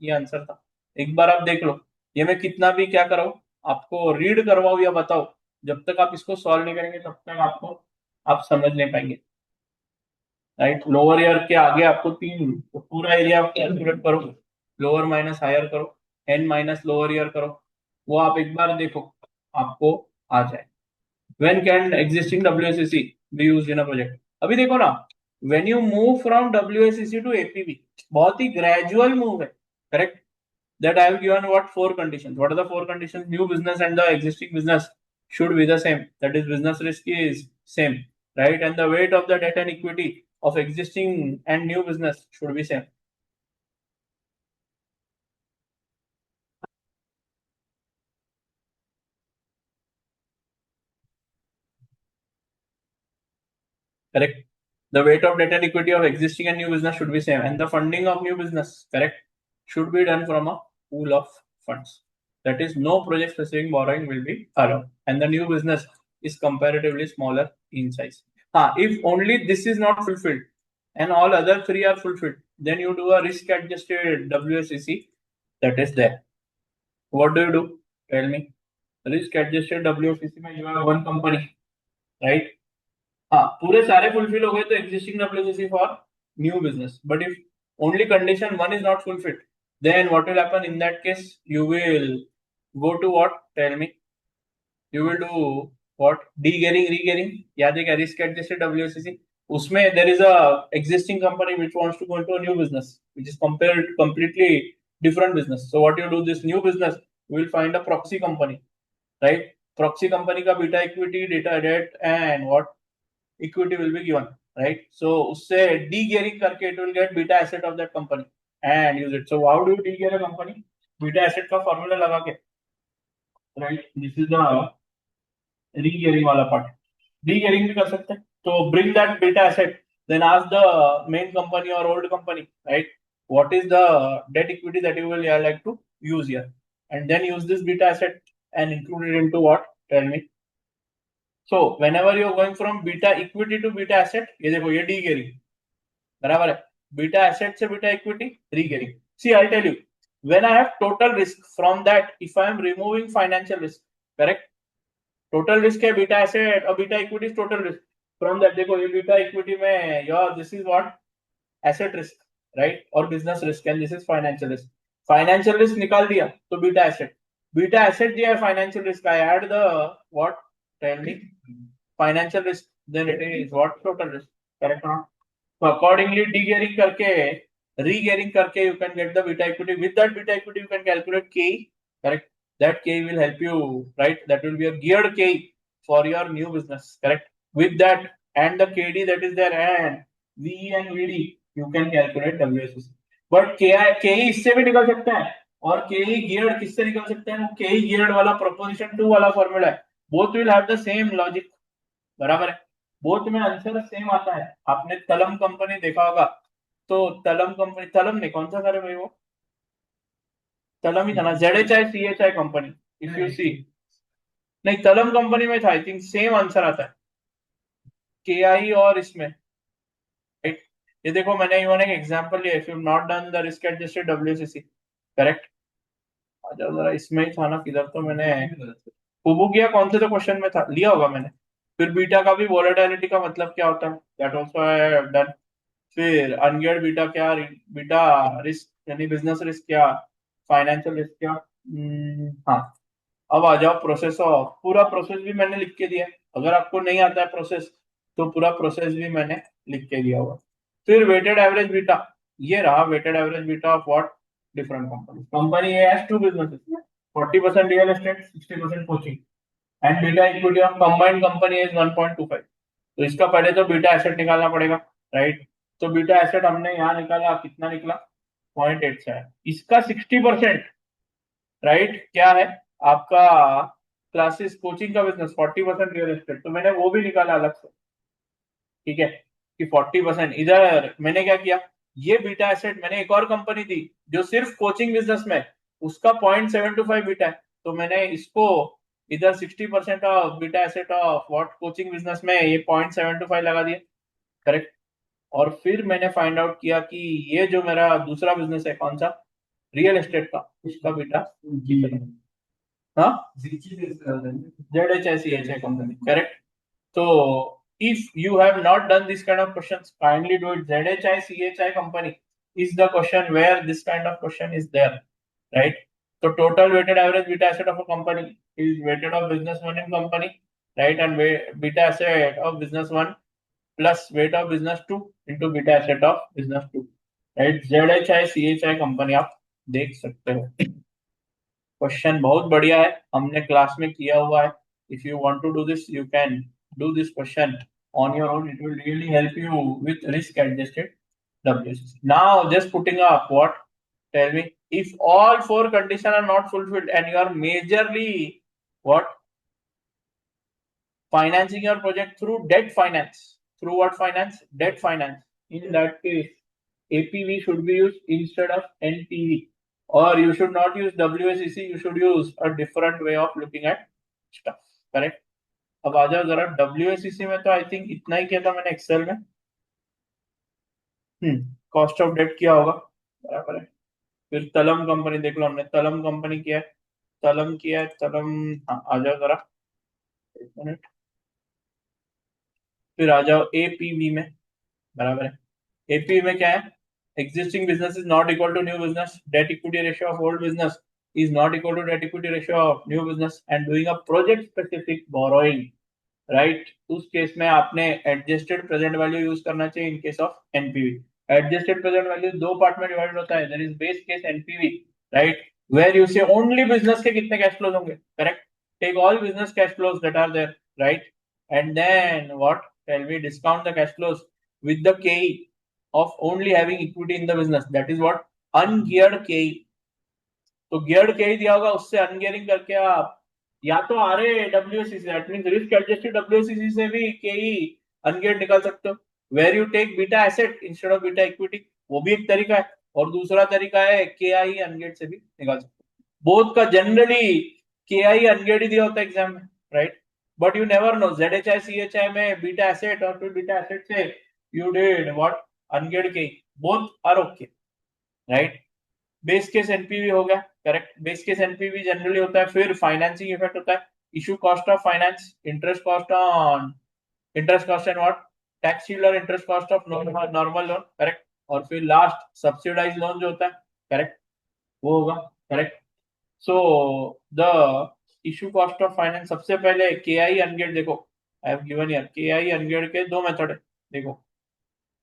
ये आंसर था. एक बार आप देख लो, ये मैं कितना भी क्या कराऊं, आपको रीड करवाओ या बताओ, जब तक आप इसको सॉल्व नहीं करेंगे तब तक आप समझ नहीं पाएंगे, राइट. लोअर ईयर के आगे आपको 3, तो पूरा एरिया कैलकुलेट करो, लोअर माइनस हायर करो, n माइनस लोअर ईयर करो, वो आप एक बार देखो, आपको आ जाए. When can existing WSEC be used in a project? अभी देखो ना, when you move from WSEC to APV, बहुत ही gradual move है, correct. That I have given what 4 conditions. What are the 4 conditions? New business and the existing business should be the same. That is, business risk is same, right? And the weight of the debt and equity of existing and new business should be same. Correct. The weight of debt and equity of existing and new business should be same, and the funding of new business, correct, should be done from a pool of funds. That is, no project specific borrowing will be allowed, and the new business is comparatively smaller in size. If only this is not fulfilled and all other 3 are fulfilled, then you do a risk adjusted WSEC that is there. What do? Tell me. Risk adjusted WSEC में you have one company, right? पूरे सारे fulfil हो गए तो existing WCC for new business. But if only condition 1 is not fulfilled, then what will happen in that case? You will go to what? Tell me. You will do what? De-gearing, re-gearing. याद है क्या? Risk adjusted WCC. उसमें there is a existing company which wants to go into a new business, which is completely different business. So what you do, this new business, you will find a proxy company, right? Proxy company का beta equity, data debt, and what? Equity will be given, right? So usse de-gearing karke it will get beta asset of that company and use it. So how do you de-gear a company? Beta asset का formula लगा के, right? This is the re-gearing वाला part. De-gearing भी कर सकते हैं, So bring that beta asset, then ask the main company or old company, right? What is the debt equity that you will like to use here, and then use this beta asset and include it into what? Tell me. So whenever you're going from beta equity to beta asset, ये देखो ये D gearing बराबर है, beta asset से beta equity री gearing. See, I'll tell you, when I have total risk, from that if I am removing financial risk, correct? Total risk है beta asset और beta equity total risk. From that देखो ये beta equity में your this is what? Asset risk, right? और business risk, and this is financial risk. Financial risk निकाल दिया तो beta asset. Beta asset दिया है financial risk, I add the what? Tell me. Financial risk, then it is what? Total risk, correct? So accordingly, de-gearing करके, re-gearing करके, you can get the beta equity. With that beta equity, you can calculate KE, correct? That KE will help you, right? That will be a geared KE for your new business, correct? With that and the KD that is there and VE and VD, you can calculate WSCC. But KE इससे भी निकल सकता है, और KE geared किससे निकल सकते हैं? वो KE geared वाला proposition 2 वाला फॉर्मूला है. Both will have the same logic, बराबर है? बोथ में आंसर सेम आता है. आपने तलम कंपनी देखा होगा, तो तलम कंपनी, तलम नहीं, कौन सा था रे भाई वो? तलम ही था ना, ZHI company. If you see, नहीं तलम कंपनी में था, आई थिंक सेम आंसर आता है KI और इसमें, राइट? ये देखो मैंने इवन एक एग्जांपल लिया. If you not done the risk adjusted WCC, correct? आ जाओ जरा, इसमें ही था ना किधर, तो मैंने किया कौन से तो क्वेश्चन में था, लिया होगा मैंने. फिर बीटा का भी वोलेटिलिटी का मतलब क्या होता है, that also I have done. फिर अनगियर्ड बीटा क्या? बीटा रिस्क यानी बिजनेस रिस्क क्या? फाइनेंशियल रिस्क क्या? हाँ. अब आ जाओ प्रोसेस ऑफ. पूरा प्रोसेस भी मैंने लिख के दिया है. अगर आपको नहीं आता है प्रोसेस, तो पूरा प्रोसेस भी मैंने लिख के दिया हुआ. फिर वेटेड एवरेज बीटा, ये रहा weighted average beta of what? Different company. Company A has two businesses, 40% real estate, 60% coaching, and beta equity of combined company is 1.25. तो इसका पहले तो बीटा एसेट निकालना पड़ेगा, राइट? तो बीटा एसेट हमने यहाँ निकाला, कितना निकला? 0.87. इसका 60%, राइट, क्या है आपका? क्लासेस कोचिंग का बिजनेस, 40% रियल एस्टेट, तो मैंने वो भी निकाला अलग से, ठीक है? कि 40% इधर मैंने क्या किया, ये बीटा एसेट मैंने एक और कंपनी दी जो सिर्फ कोचिंग बिजनेस में, उसका 0.725 बीटा है, तो मैंने इसको इधर 60% of beta asset of what? Coaching business में ये 0.725 लगा दिया, करेक्ट? और फिर मैंने फाइंड आउट किया कि ये जो मेरा दूसरा बिजनेस है, कौन सा? रियल एस्टेट का, उसका बीटा हाँ ZHI कंपनी, करेक्ट? तो if you have not done this kind of questions, kindly do it. ZHI company is the question where this kind of question is there, right? So total weighted average beta asset of a company is weighted of business one in company, right? And beta asset of business one plus weight of business two into beta asset of business two, right? ZHI company आप देख सकते हो. Question बहुत बढ़िया है, हमने class में किया हुआ है. If you want to do this, you can do this question on your own. It will really help you with risk adjusted WCC. Now just putting up what? Tell me, if all four conditions are not fulfilled and you are majorly what? Financing your project through debt finance. Through what finance? Debt finance. In that case, APV should be used instead of NPV. Or you should not use WACC, you should use a different way of looking at stuff, correct? अब आ जाओ जरा WACC में, तो I think इतना ही किया था मैंने Excel में. कॉस्ट ऑफ डेट किया होगा, बराबर है. फिर तलम कंपनी देख लो, हमने तलम कंपनी किया है, तलम किया है, तलम. हाँ, आ जाओ जरा, एक मिनट. फिर आ जाओ APV में, बराबर है. APV में क्या है? Existing business is not equal to new business. Debt equity ratio of old business is not equal to debt equity ratio of new business, and doing a project specific borrowing, right? उस case में आपने adjusted present value use करना चाहिए in case of NPV. Adjusted present value दो part में divide होता है. There is base case NPV, right? Where you say only business के कितने cash flows होंगे, correct? Take all business cash flows that are there, right? And then what? Tell me, discount the cash flows with the KE of only having equity in the business. That is what? Ungeared KE. तो geared KE दिया होगा, उससे ungearing करके आप या तो RA WACC, that means risk adjusted WACC से भी KE अनगेट निकाल सकते हो, where you take beta asset instead of beta equity, वो भी एक तरीका है, और दूसरा तरीका है के आई अनगेट से भी निकाल सकते हो। बोथ का जनरली के आई अनगेट ही दिया होता है एग्जाम में, right, but you never know ZHI CHI में बीटा एसेट और फिर बीटा एसेट से यू डिड व्हाट अनगेट के, both are okay, right. Base case NPV हो गया, correct, base case NPV generally होता है, फिर फाइनेंसिंग इफेक्ट होता है, issue cost of finance, interest cost on interest cost and what tax shield और interest cost of normal loan, correct, और फिर लास्ट सब्सिडाइज लोन जो होता है, करेक्ट, वो होगा, correct. So the issue cost of finance, सबसे पहले के आई अनगेट, देखो आई हैव गिवन हियर के आई अनगेट के दो मेथड है, देखो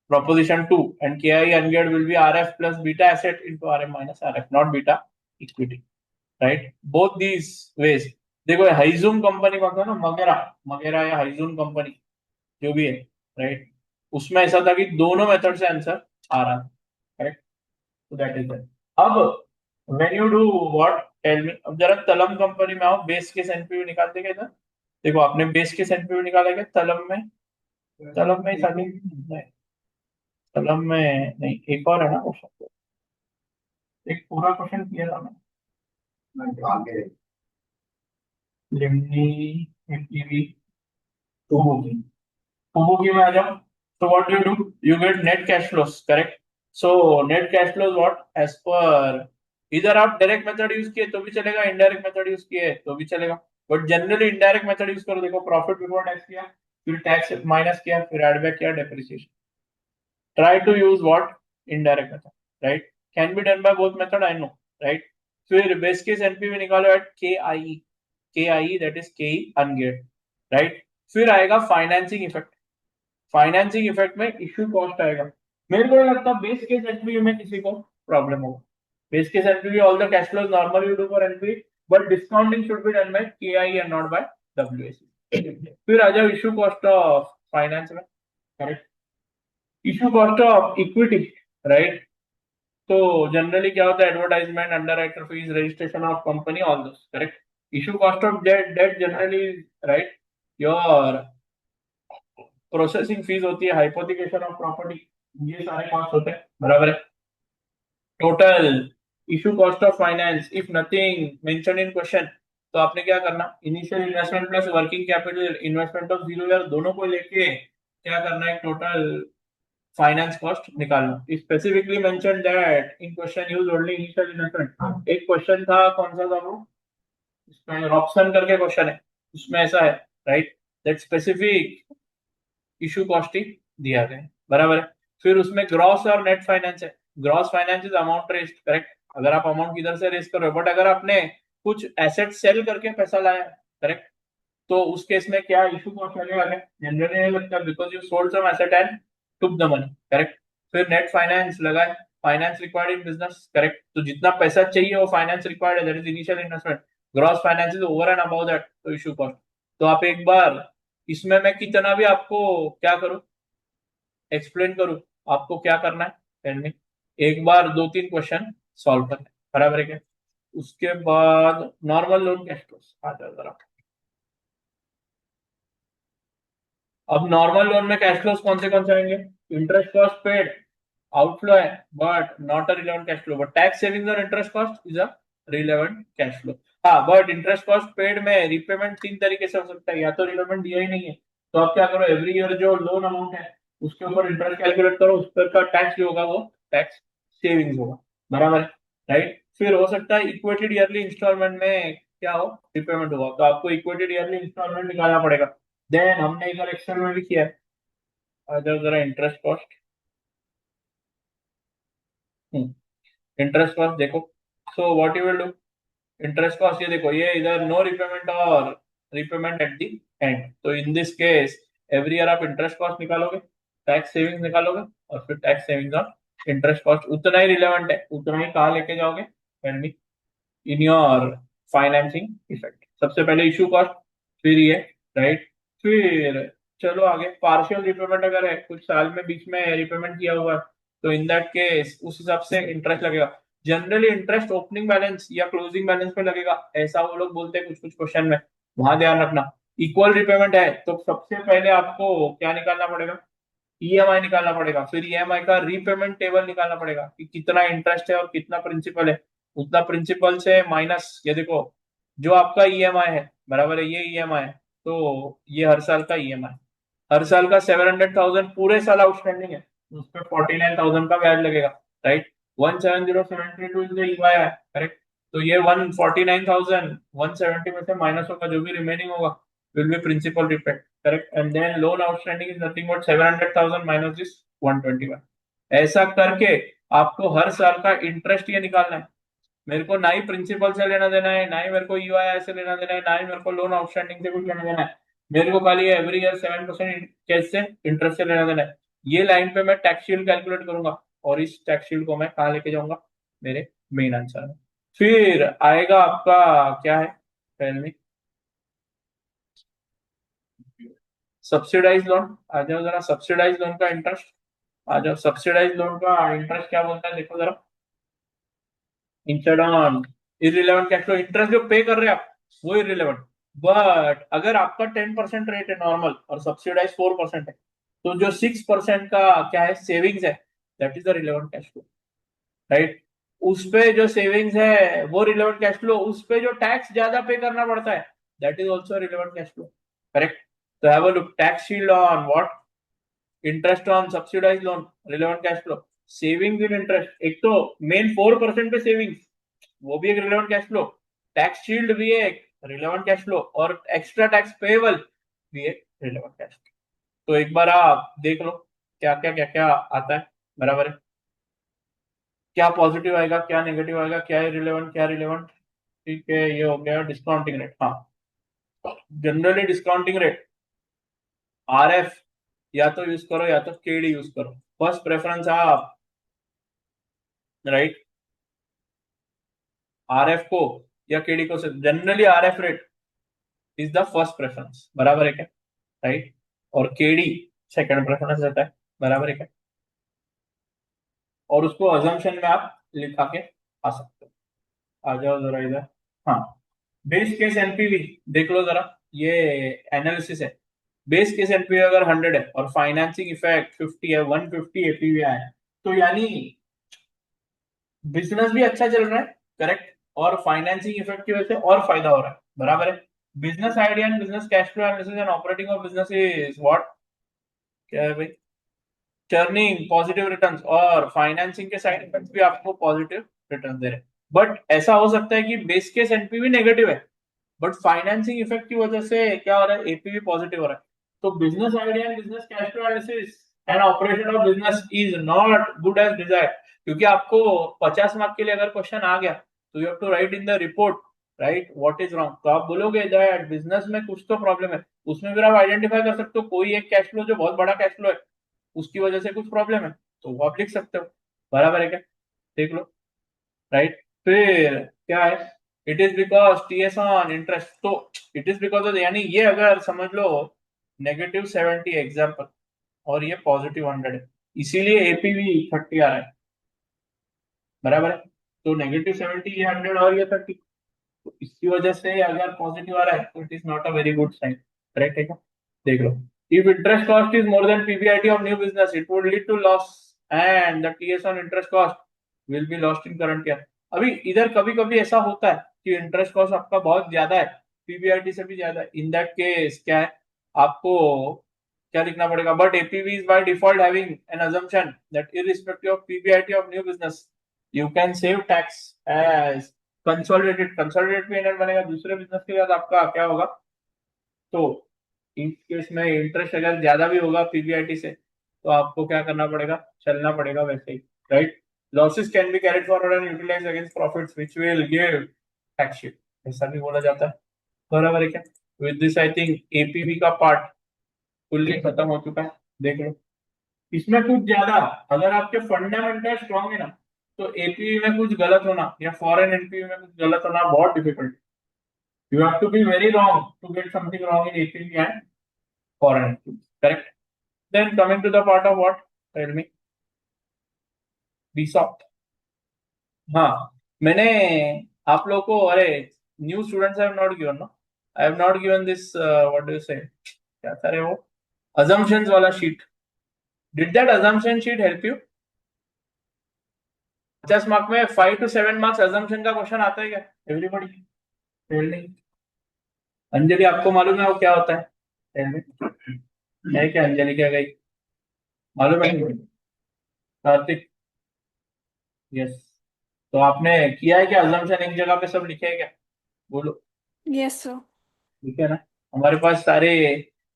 proposition 2 and KI ungeared will be RF plus beta asset into RM minus RF, not beta equity, right, both these ways। देखो हाइजूम कंपनी का था ना, मगेरा या हाइजूम कंपनी जो भी है, राइट, उसमें ऐसा था कि दोनों मेथड से आंसर आ रहा था, करेक्ट, तो दैट इज दैट। अब when you do what tell me, अब जरा तलम कंपनी में आओ, बेस केस एनपीवी निकालते क्या था, देखो आपने बेस केस एनपीवी निकाला क्या तलम में ही था नहीं, कलम में नहीं, एक और है ना क्वेश्चन, एक पूरा क्वेश्चन किया था मैंने, लिमनी एमटीवी टोबोगी, टोबोगी में आ जाओ, so what do, you get net cash flows, correct, so net cash flows what as per, इधर आप डायरेक्ट मेथड यूज किए तो भी चलेगा, इनडायरेक्ट मेथड यूज किए तो भी चलेगा, but generally indirect method use करो, देखो प्रॉफिट बिफोर टैक्स किया, फिर टैक्स माइनस किया, फिर एड बैक किया depreciation, try to use what indirect method, right, can be done by both method, I know, right। फिर base case NPV निकालो at KIE that is KE ungeared, right। फिर आएगा financing effect, financing effect में issue cost आएगा, मेरे को नहीं लगता बेस केस एनपीवी में किसी को प्रॉब्लम होगा, base case NPV all the cash flows normal you do for NPV, but discounting should be done by KIE and not by WAC। फिर आ जाओ इश्यू कॉस्ट ऑफ फाइनेंस में, correct, issue cost of equity, right, तो generally क्या होता है, advertisement, underwriter fees, registration of company, all this, correct. Issue cost of debt generally, right, your processing fees होती है, हाइपोथिकेशन ऑफ प्रॉपर्टी, ये सारे cost होते हैं, बराबर है। Total issue cost of finance if nothing mention in question, तो आपने क्या करना, initial investment plus working capital investment of 0 दोनों को लेके क्या करना है, टोटल फाइनेंस कॉस्ट निकालना, specifically mention that in question use only initial investment. एक क्वेश्चन था, कौन सा था वो, इसमें रॉब्सन करके क्वेश्चन है, उसमें ऐसा है, right, that specific issue cost ही दिया गया है, बराबर है। फिर उसमें ग्रॉस और नेट फाइनेंस है, gross finance is amount raised, correct, अगर आप अमाउंट किधर से रेस कर रहे हो, बट अगर आपने कुछ एसेट सेल करके पैसा लाया, करेक्ट, तो उस केस में क्या इशू कॉस्ट लगेगा, जनरली नहीं लगता, because you sold some asset and took the money, correct. फिर नेट फाइनेंस लगाए, finance required in business, correct, तो जितना पैसा चाहिए वो फाइनेंस रिक्वायर्ड है, that is initial investment, gross finance is over and about that, तो इशू कॉस्ट। तो आप एक बार इसमें मैं कितना भी आपको क्या करूं, एक्सप्लेन करूं, आपको क्या करना है, टेल एक बार 2-3 क्वेश्चन सॉल्व करना है, बराबर है क्या। उसके बाद नॉर्मल लोन कैश फ्लोस आ जाओ जरा। अब नॉर्मल लोन में कैश फ्लोस कौन से आएंगे, इंटरेस्ट कॉस्ट पेड आउटफ्लो है, but not a relevant cash flow, but tax savings और interest cost is a relevant cash flow. हाँ, बट इंटरेस्ट कॉस्ट पेड में रिपेमेंट 3 तरीके से हो सकता है, या तो रिलेवेंट दिया ही नहीं है, तो आप क्या करो, एवरी ईयर जो लोन अमाउंट है उसके ऊपर इंटरेस्ट कैलकुलेट करो, उस पर का टैक्स जो होगा वो टैक्स सेविंग्स होगा, बराबर है, राइट। फिर हो सकता है इक्वेटेड ईयरली इंस्टॉलमेंट में क्या हो, रिपेमेंट होगा, तो आपको इक्वेटेड ईयरली इंस्टॉलमेंट निकालना पड़ेगा। देन हमने इधर एक्सेल में भी किया है, जरा इंटरेस्ट कॉस्ट, इंटरेस्ट कॉस्ट देखो, so what you will do, interest cost ये देखो, ये इधर नो रिपेमेंट और रिपेमेंट एट द एंड, तो in this case every year आप इंटरेस्ट कॉस्ट निकालोगे, टैक्स सेविंग्स निकालोगे, और फिर टैक्स सेविंग्स और इंटरेस्ट कॉस्ट उतना ही रिलेवेंट है, उतना ही कहाँ लेके जाओगे, tell me, in your financing effect. सबसे पहले इशू कॉस्ट, फिर ये, राइट, फिर चलो आगे पार्शियल रिपेमेंट अगर है, कुछ साल में बीच में रिपेमेंट किया हुआ है, तो इन दैट केस उस हिसाब से इंटरेस्ट लगेगा। जनरली इंटरेस्ट ओपनिंग बैलेंस या क्लोजिंग बैलेंस में लगेगा, ऐसा वो लोग बोलते हैं कुछ कुछ क्वेश्चन में, वहां ध्यान रखना। इक्वल रिपेमेंट है तो सबसे पहले आपको क्या निकालना पड़ेगा, ईएमआई निकालना पड़ेगा, फिर ईएमआई का रीपेमेंट टेबल निकालना पड़ेगा कि कितना इंटरेस्ट है और कितना प्रिंसिपल है, उतना प्रिंसिपल से माइनस, ये देखो जो आपका ईएमआई है बराबर है, ये ईएमआई है, तो ये हर साल का ईएमआई, हर साल का 700,000 पूरे साल आउटस्टैंडिंग है, उस पर 49,000 का ब्याज लगेगा, राइट। 170,732 इज द ईएमआई है, करेक्ट। तो ये 149,000 170 में से माइनस होगा, जो भी रिमेनिंग होगा will be principal repaid, correct. And then loan outstanding is nothing but 700,000 minus this 121। ऐसा करके आपको हर साल का इंटरेस्ट ये निकालना है। मेरे को ना ही प्रिंसिपल से लेना देना है, ना ही मेरे को ईओआई से लेना देना है, ना ही मेरे को लोन आउटस्टैंडिंग से कुछ लेना देना है। मेरे को खाली एवरी ईयर 7% कैश से इंटरेस्ट से लेना देना है। ये लाइन पे मैं टैक्स शील्ड कैलकुलेट करूंगा और इस टैक्स शील्ड को मैं कहाँ लेके जाऊंगा, मेरे मेन आंसर में। फिर आएगा आपका क्या है, टेल मी, सब्सिडाइज लोन। आ जाओ जरा, सब्सिडाइज लोन का इंटरेस्ट आ जाओ, सब्सिडाइज लोन का इंटरेस्ट क्या बोलता है देखो जरा। Instead on irrelevant cash flow, interest जो पे कर रहे हैं आप वो इररिलेवेंट, बट अगर आपका 10% रेट है नॉर्मल और सब्सिडाइज 4% है, तो जो 6% का क्या है सेविंग्स है, that is the relevant cash flow, right. उस पे जो सेविंग्स है वो रिलेवेंट कैश फ्लो, उस पे जो टैक्स ज्यादा पे करना पड़ता है that is also relevant cash flow, correct. तो have a look, tax shield on what, interest on subsidize loan, relevant cash flow, savings in interest, एक तो मेन 4% पे सेविंग्स, वो भी एक relevant cash flow, tax shield भी एक relevant cash flow, और एक्स्ट्रा टैक्स पेएबल भी एक रिलेवेंट कैश फ्लो। तो एक बार आप देख लो क्या क्या आता है, बराबर है, क्या पॉजिटिव आएगा, क्या नेगेटिव आएगा, क्या रिलेवेंट क्या रिलेवेंट। ठीक है, ये हो गया डिस्काउंटिंग रेट। हाँ, जनरली डिस्काउंटिंग रेट आरएफ या तो यूज करो या तो केडी यूज करो, फर्स्ट प्रेफरेंस आप, राइट, आरएफ को या केडी को, generally RF rate is the first preference, बराबर है क्या, राइट। और केडी सेकंड प्रेफरेंस रहता है, बराबर है क्या। और उसको अजम्पशन में आप लिखा के आ सकते हो। आ जाओ जरा इधर। हाँ, बेस केस एनपीवी देख लो जरा, ये एनालिसिस है। बेस केस एनपीवी अगर 100 है और फाइनेंसिंग इफेक्ट 50 है, 150 एपीवी है, तो यानी बिजनेस भी अच्छा चल रहा है, करेक्ट, और फाइनेंसिंग इफेक्ट की वजह से और फायदा हो रहा है, बराबर है। Business idea and business cash flow analysis and operating of business is what, क्या है भाई, चर्निंग पॉजिटिव रिटर्न्स, और फाइनेंसिंग के साइड इफेक्ट्स भी आपको पॉजिटिव रिटर्न दे रहे हैं। बट ऐसा हो सकता है कि बेस केस एनपीवी नेगेटिव है बट फाइनेंसिंग इफेक्ट की वजह से क्या हो रहा है, एपीवी पॉजिटिव हो रहा है। तो business idea and business cash flow analysis and operation of business is not good as desired, क्योंकि आपको 50 मार्क के लिए अगर क्वेश्चन आ गया तो you have to write in the report, right, what is wrong. तो आप बोलोगे दैट बिजनेस में कुछ तो प्रॉब्लम है, उसमें फिर आप आइडेंटिफाई कर सकते हो कोई एक कैश फ्लो जो बहुत बड़ा कैश फ्लो है, उसकी वजह से कुछ प्रॉब्लम है, तो वो आप लिख सकते हो, बराबर है क्या, देख लो, राइट। फिर क्या है, it is because TS on interest, तो इट इज बिकॉज, यानी ये अगर समझ लो -70 एग्जाम्पल और ये +100 है, इसीलिए एपीवी 30 आ रहा है, बराबर है। तो -70 ये 100 और ये 30, तो इसकी वजह से अगर पॉजिटिव आ रहा है तो it is not a very good sign, correct है क्या, देख लो। If interest cost is more than PBIT of new business it would lead to loss and the TS on interest cost will be lost in current year. अभी इधर कभी कभी ऐसा होता है कि इंटरेस्ट कॉस्ट आपका बहुत ज्यादा है, पीबीआईटी से भी ज्यादा है, इन दैट केस क्या है, आपको क्या लिखना पड़ेगा, but APV is by default having an assumption that irrespective of PBIT of new business you can save tax as consolidated PNL बनेगा दूसरे बिजनेस के बाद, आपका क्या होगा, तो इस केस में इंटरेस्ट अगर ज्यादा भी होगा पीबीआईटी से तो आपको क्या करना पड़ेगा, चलना पड़ेगा वैसे ही, right. Losses can be carried forward and utilize against profits which will give tax shield, ऐसा भी बोला जाता है, बराबर है क्या। With this I think APV का पार्ट फुल्ली खत्म हो चुका है, देख लो। इसमें कुछ ज्यादा अगर आपके फंडामेंटल स्ट्रॉन्ग है ना, तो एपीवी में कुछ गलत होना या फॉरेन एनपीवी में कुछ गलत होना बहुत difficult, you have to be very wrong to get something wrong in APV and foreign NPV, correct? Then coming to the part of what, tell me, VSOP। हाँ, मैंने आप लोगों को, अरे new students have not given no, I have not given this what do you say, क्या था रे वो, assumptions वाला sheet. Did that assumption sheet help you? 50 mark में 5 to 7 मार्क्स assumption का क्वेश्चन आता है क्या एवरीबॉडी? फेल नहीं. अंजलि आपको मालूम है वो क्या होता है? Tell me. है क्या अंजलि, क्या गई मालूम है? कार्तिक, यस. तो आपने किया है क्या assumption, एक जगह पे सब लिखे है क्या? बोलो. Yes, sir. ठीक है ना. हमारे पास सारे,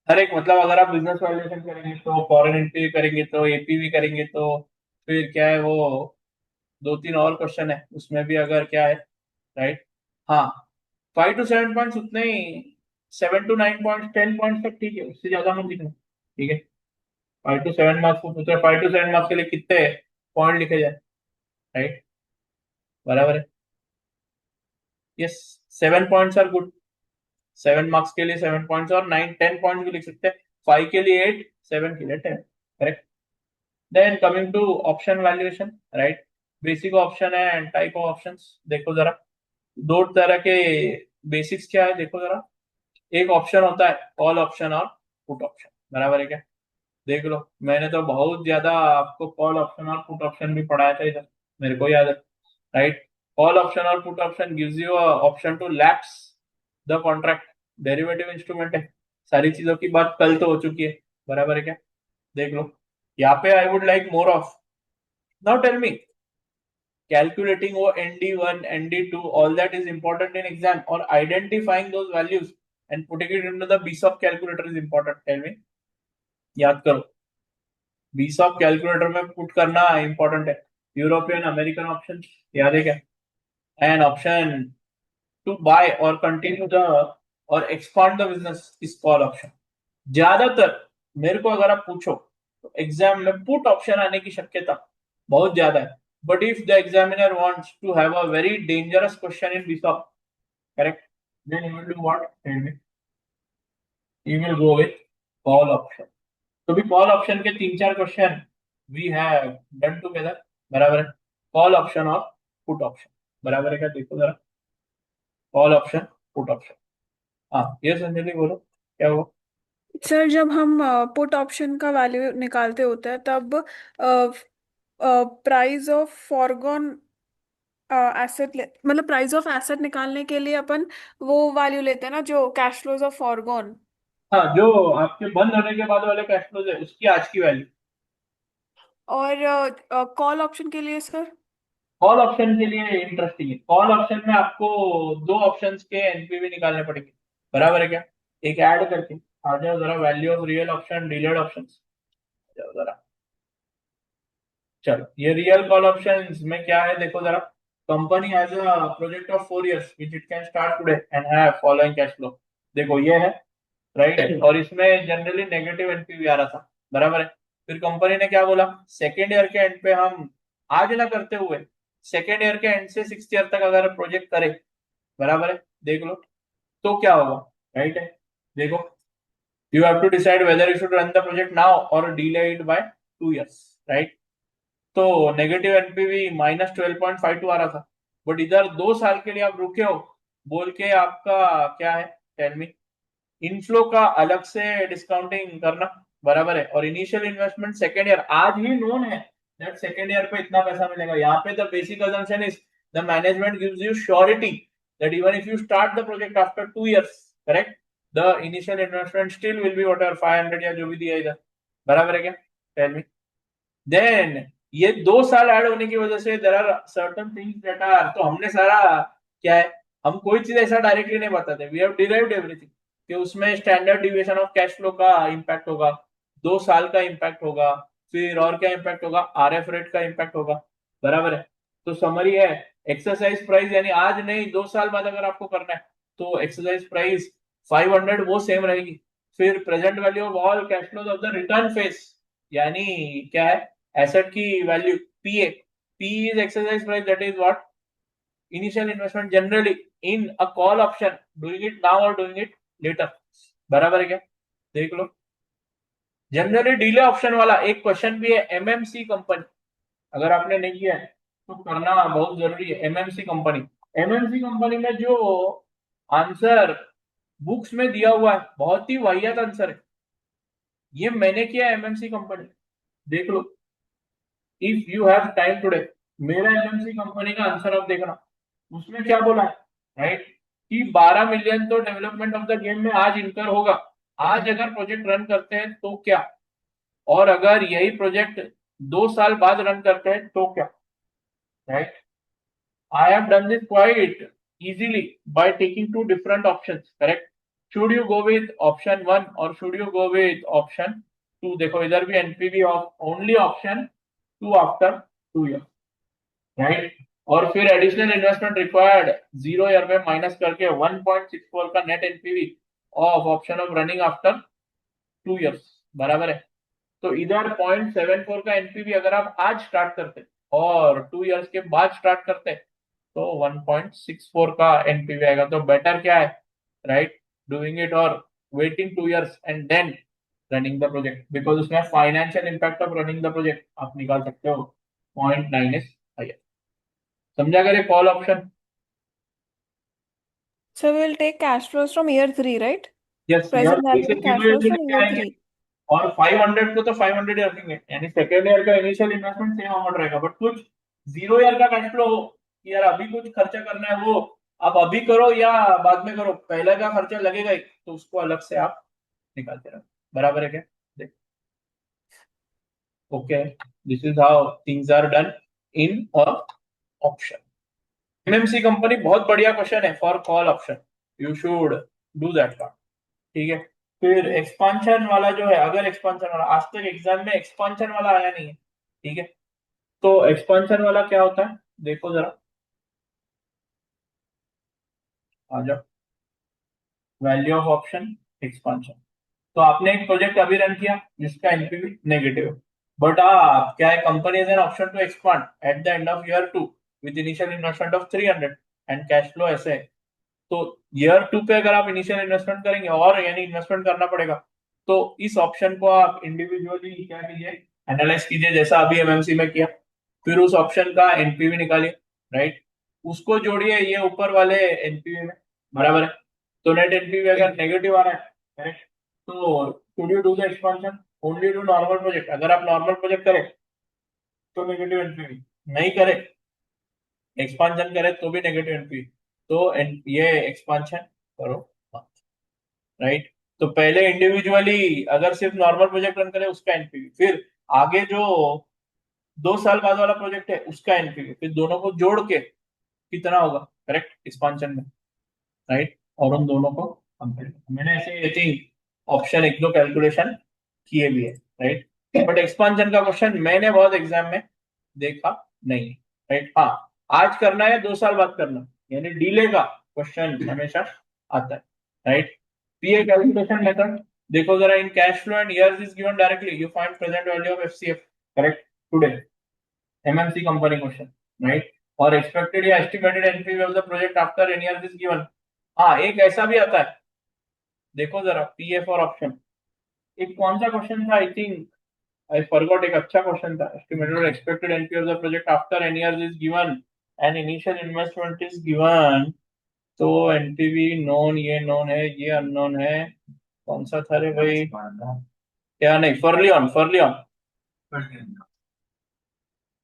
हर एक, मतलब अगर आप बिजनेस वैल्यूएशन करेंगे तो, फॉरेन एंट्री करेंगे तो, एपीवी करेंगे तो, फिर क्या है वो, 2-3 और क्वेश्चन है उसमें भी अगर क्या है, राइट. हाँ, 5 to 7 पॉइंट्स उतने ही, 7 to 9 पॉइंट्स, 10 पॉइंट्स तक ठीक है, उससे ज्यादा मत लिखना. ठीक है. 5 to 7 मार्क्स को पूछ रहे, 5 to 7 मार्क्स के लिए कितने पॉइंट लिखे जाए, राइट. बराबर है. Yes, 7 points are good. 7 marks के लिए 7 पॉइंट्स, और 9-10 पॉइंट्स भी लिख सकते हैं. 5 के लिए 8, 7 के लिए 10. Correct. Then coming to option valuation, right. Basic option है एंड टाइप ऑफ ऑप्शंस. देखो जरा, दो तरह के बेसिक्स क्या है देखो जरा. एक ऑप्शन होता है कॉल ऑप्शन और पुट ऑप्शन. बराबर है क्या? देख लो, मैंने तो बहुत ज्यादा आपको कॉल ऑप्शन और पुट ऑप्शन भी पढ़ाया था इधर, मेरे को याद है, राइट. कॉल ऑप्शन और put option gives you option to lapse the contract. Derivative instrument है. सारी चीजों की बात कल तो हो चुकी है. बराबर है क्या? देख लो यहाँ पे, I would like more of. Now tell me, calculating वो ND1, ND2, all that is important in exam, or identifying those values and putting it into the BSOP calculator is important. Tell me, याद करो, BSOP calculator में put करना important है. European American option याद है क्या? And option to bye और continue the और expand the business is call option. ज्यादातर मेरे को अगर आप पूछो तो एग्जाम में पुट ऑप्शन आने की शक्यता बहुत ज्यादा है. But if the examiner wants to have a very dangerous question in BSOP, correct, then he will do what? Tell me. He will go with call option. तो भी कॉल ऑप्शन के 3-4 question we have done together. बराबर है. Call option और put option. बराबर है क्या? देखो जरा, कॉल ऑप्शन, पुट ऑप्शन. हाँ, ये संजय जी बोलो क्या हुआ? सर जब हम पुट ऑप्शन का वैल्यू निकालते होते हैं तब प्राइस ऑफ फॉरगॉन एसेट, मतलब प्राइस ऑफ एसेट निकालने के लिए अपन वो वैल्यू लेते हैं ना, जो कैश फ्लोज ऑफ फॉरगॉन. हाँ, जो आपके बंद होने के बाद वाले कैश फ्लोज है उसकी आज की वैल्यू. और कॉल ऑप्शन के लिए सर? कॉल ऑप्शन के लिए इंटरेस्टिंग है. कॉल ऑप्शन में आपको दो ऑप्शंस के एनपीवी निकालने पड़ेंगे. बराबर है क्या? एक ऐड करके आ जाओ जरा, value of real option, delayed options. जाओ जरा, चलो ये रियल कॉल ऑप्शंस में क्या है देखो जरा. Company has a project of 4 years which it can start today and have following cash flow. देखो ये है, राइट. और इसमें जनरली नेगेटिव एनपीवी आ रहा था. बराबर है. फिर कंपनी ने क्या बोला, सेकेंड ईयर के एंड पे हम आज ना करते हुए सेकेंड ईयर के एंड से 6th ईयर तक अगर प्रोजेक्ट करे, बराबर है, देख लो तो क्या होगा, राइट है. देखो, you have to decide whether you should run the project now और delay it by 2 years, right. तो नेगेटिव एनपीवी -12.52 आ रहा था. बट इधर 2 साल के लिए आप रुके हो बोल के आपका क्या है, टेल मी. इनफ्लो का अलग से डिस्काउंटिंग करना. बराबर है. और इनिशियल इन्वेस्टमेंट सेकेंड ईयर आज ही नोन है दैट सेकेंड ईयर पे इतना पैसा मिलेगा. यहाँ पे the basic assumption is the management gives you surety that even if you start the project after 2 years, correct, the initial investment still will be whatever 500 या जो भी दिया इधर. बराबर है क्या? Tell me. देन ये 2 साल ऐड होने की वजह से there are certain things that are, तो हमने सारा क्या है, हम कोई चीज ऐसा डायरेक्टली नहीं बताते. वी हैव डिराइव्ड एवरीथिंग कि उसमें standard deviation of cash flow का इंपैक्ट होगा, 2 साल का इंपैक्ट होगा, फिर और क्या इंपैक्ट होगा, आरएफ रेट का इंपैक्ट होगा. बराबर है. तो समरी है, एक्सरसाइज प्राइस यानी आज नहीं 2 साल बाद अगर आपको करना है तो एक्सरसाइज प्राइस 500 वो सेम रहेगी. फिर present value of all cash flows of the return face, यानी क्या है, एसेट की value PA. P is exercise price, that is what, initial investment generally in a call option, doing it now और doing it later. बराबर है क्या? देख लो, generally delay option वाला एक क्वेश्चन भी है, एमएमसी कंपनी. अगर आपने नहीं किया है तो करना बहुत जरूरी है. एमएमसी कंपनी, एमएमसी कंपनी में जो आंसर बुक्स में दिया हुआ है, बहुत ही वाहियात आंसर है। ये मैंने किया एमएमसी कंपनी, देख लो। If you have time today, मेरा एमएमसी कंपनी का आंसर आप देखना, उसमें क्या बोला है, राइट, कि 12 मिलियन तो डेवलपमेंट ऑफ द गेम में आज इनकर होगा। आज अगर प्रोजेक्ट रन करते हैं तो क्या, और अगर यही प्रोजेक्ट 2 साल बाद रन करते हैं तो क्या, right. I have done this quite easily by taking two different options, correct? Should you go with option one or should you go with option two? देखो इधर भी NPV of only option two after 2 years, right? और फिर additional investment required 0 year में minus करके 1.64 का net NPV of option of running after 2 years, बराबर है। तो इधर 0.74 का एनपीवी अगर आप आज स्टार्ट करते और 2 ईयर्स के बाद स्टार्ट करते तो 1.64 का एनपीवी आएगा। तो बेटर क्या है, राइट, डूइंग इट और waiting 2 years and then running the project, because उसमें financial impact of running the project आप निकाल सकते हो 0.9 इज हायर। समझा करे call option? So we'll take cash flows from year 3, right? Yes, Present value इसे of cash flows from year आएंगे 3. और 500 को तो 500 ही रखेंगे, यानी सेकेंड ईयर का इनिशियल इन्वेस्टमेंट सेम अमाउंट रहेगा, बट कुछ 0 ईयर का कैश फ्लो हो कि यार अभी कुछ खर्चा करना है, वो आप अभी करो या बाद में करो, पहले का खर्चा लगेगा ही, तो उसको अलग से आप निकालते रहो, बराबर है क्या? देख, okay, this is how things are done in option. MMC company बहुत बढ़िया क्वेश्चन है for call option, you should do that part, ठीक है। फिर एक्सपांशन वाला जो है, अगर एक्सपांशन वाला आज तक एग्जाम में एक्सपांशन वाला आया नहीं है, ठीक है, तो एक्सपांशन वाला क्या होता है देखो जरा, आ जाओ, वैल्यू ऑफ ऑप्शन एक्सपांशन। तो आपने एक प्रोजेक्ट अभी रन किया जिसका एनपीवी नेगेटिव है, बट आप क्या है, company is an option to expand at the end of year 2 with initial investment of 300 and cash flow ऐसे है। तो ईयर 2 पे अगर आप इनिशियल इन्वेस्टमेंट करेंगे और यानी इन्वेस्टमेंट करना पड़ेगा, तो इस ऑप्शन को आप इंडिविजुअली क्या कीजिए, एनालाइज कीजिए, जैसा अभी एमएमसी में किया। फिर उस ऑप्शन का एनपीवी निकालिए, राइट, उसको जोड़िए ये ऊपर वाले एनपीवी में, बराबर है। तो नेट एनपीवी अगर नेगेटिव आ रहा है, करेक्ट, तो should you do the expansion, only do normal project. अगर आप नॉर्मल प्रोजेक्ट करें तो नेगेटिव एनपीवी, नहीं करे एक्सपांशन करे तो भी नेगेटिव एनपीवी, तो ये एक्सपांशन करो, राइट। तो पहले इंडिविजुअली अगर सिर्फ नॉर्मल प्रोजेक्ट रन करे उसका एनपीवी, फिर आगे जो 2 साल बाद वाला प्रोजेक्ट है उसका एनपीवी, फिर दोनों को जोड़ के कितना होगा, करेक्ट, एक्सपांशन में, राइट, और उन दोनों को कंपेयर। मैंने ऐसे आई थिंक ऑप्शन 1-2 कैलकुलेशन किए भी है, राइट, बट एक्सपांशन का क्वेश्चन मैंने बहुत एग्जाम में देखा नहीं, राइट। हाँ, आज करना है 2 साल बाद करना, यानी डिले का क्वेश्चन हमेशा आता है, राइट। पीए कैलकुलेशन मेथड देखो जरा, in cash flow and years is given directly, you find present value of FCF, correct, today MMC company question, right, और एक्सपेक्टेड या estimated NPV of the project after N year is given. हाँ, एक ऐसा भी आता है, देखो जरा, पीए फॉर ऑप्शन, एक कौन सा क्वेश्चन था, आई थिंक आई फॉरगॉट, एक अच्छा क्वेश्चन था, एस्टिमेटेड और expected NP of the project after N year is given and initial investment is given. तो एनपीवी नोन, ये नोन है, ये अननोन है, कौन सा था रे भाई, क्या नहीं, फर्लियन,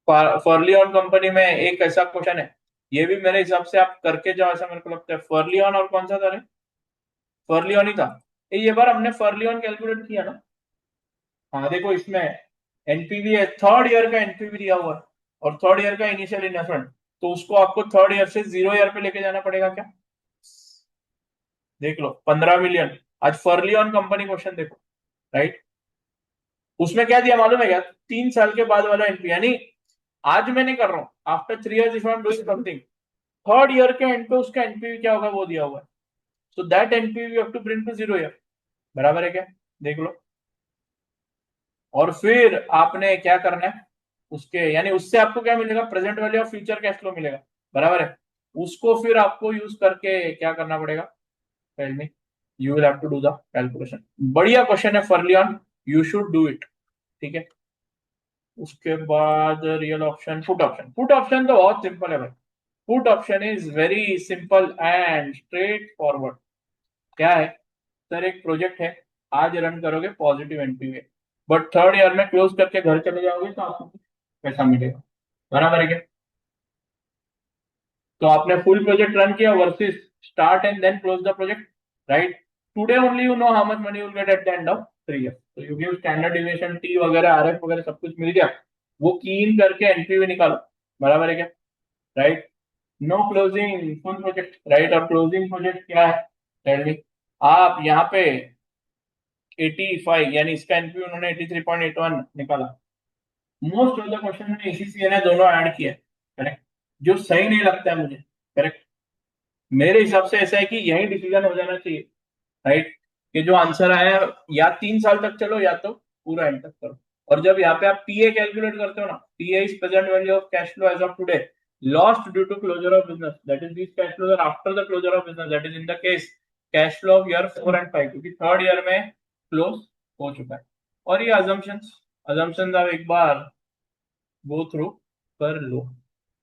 फर्लियन कंपनी में एक ऐसा क्वेश्चन है, ये भी मेरे हिसाब से आप करके जाओ ऐसा मेरे को लगता है। फर्लियन और कौन सा था रे, फर्लियन ही था ये बार हमने फर्लियन कैलकुलेट किया ना। हाँ देखो, इसमें एनपीवी है, थर्ड ईयर का एनपीवी दिया हुआ है और थर्ड ईयर का इनिशियल इन्वेस्टमेंट, तो उसको आपको थर्ड ईयर से 0 ईयर पे लेके जाना पड़ेगा क्या, देख लो 15 मिलियन। आज फर्लियन कंपनी क्वेश्चन देखो, राइट, उसमें क्या दिया मालूम है क्या, 3 साल के बाद वाला एनपी, यानी आज मैं नहीं कर रहा हूँ, after 3 years if I am doing something, third year के एंड पे उसका एनपीवी क्या होगा वो दिया हुआ है, so that NPV you have to bring to 0 year, बराबर है क्या, देख लो। और फिर आपने क्या करना है उसके, यानी उससे आपको क्या मिलेगा, present value of future cash flow मिलेगा, बराबर है। उसको फिर आपको यूज करके क्या करना पड़ेगा, tell me, you will have to do the calculation. बढ़िया क्वेश्चन है फर्लियन, यू शुड डू इट, ठीक है। उसके बाद real option, put option, put option तो बहुत सिंपल है भाई, put option is very simple and straightforward. क्या है सर, एक प्रोजेक्ट है, आज रन करोगे positive NPV, but third year में क्लोज करके घर चले जाओगे तो आपको पैसा मिलेगा, बराबर है क्या? तो आपने फुल प्रोजेक्ट रन किया versus start and then close the project, right? Today only you know how much money will get at the end of 3 years, तो you give standard deviation T वगैरह आरएफ वगैरह सब कुछ मिल गया, वो की इन करके एनपीवी निकालो, बराबर है क्या? Right? No closing full project, right? और क्लोजिंग प्रोजेक्ट क्या है, टेल मी। आप यहाँ पे 85 यानी इसका एनपी उन्होंने 83.81 निकाला। मोस्ट ऑफ द क्वेश्चन में एसीसीए ने दोनों ऐड किया, करेक्ट? जो सही नहीं लगता है मुझे, करेक्ट? मेरे हिसाब से ऐसा है कि यही डिसीजन हो जाना चाहिए, राइट? कि जो आंसर आया है, या 3 साल तक चलो या तो पूरा एंड तक करो। और जब यहाँ पे आप पीए कैलकुलेट करते हो ना, PA is present value of cash flow as of today lost due to closure of business, that is this cash flow after the closure of business, that is in the case cash flow of year 4 and 5, क्योंकि third year में close हो चुका है। और ये assumptions आप एक बार go through कर लो,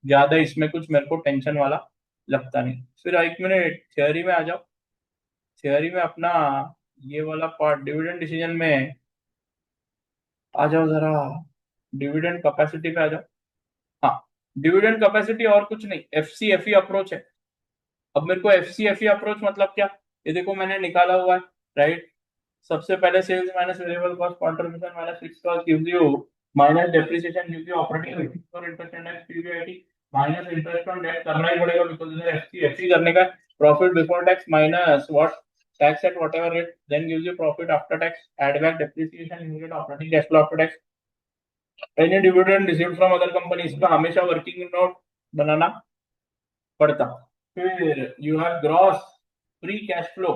ज्यादा इसमें कुछ मेरे को टेंशन वाला लगता नहीं। फिर एक मिनट थ्योरी में आ जाओ, थ्योरी में अपना ये वाला पार्ट डिविडेंड डिसीजन में आ जाओ जरा, डिविडेंड कैपेसिटी पे आ जाओ। हाँ, डिविडेंड कैपेसिटी और कुछ नहीं, एफसीएफई अप्रोच है। अब मेरे को एफसीएफई अप्रोच मतलब क्या, ये देखो मैंने निकाला हुआ है, राइट? सबसे पहले sales minus variable cost contribution minus fixed cost gives you minus depreciation gives you operating expense और interest and tax PBIT minus interest on debt करना ही पड़ेगा बिकॉज़ इधर एफसीएफई करने का profit before tax minus what tax at whatever rate then gives you profit after tax, add back depreciation, immediate operating cash flow after tax, any dividend received from other companies का हमेशा working note बनाना पड़ता। फिर you have gross free cash flow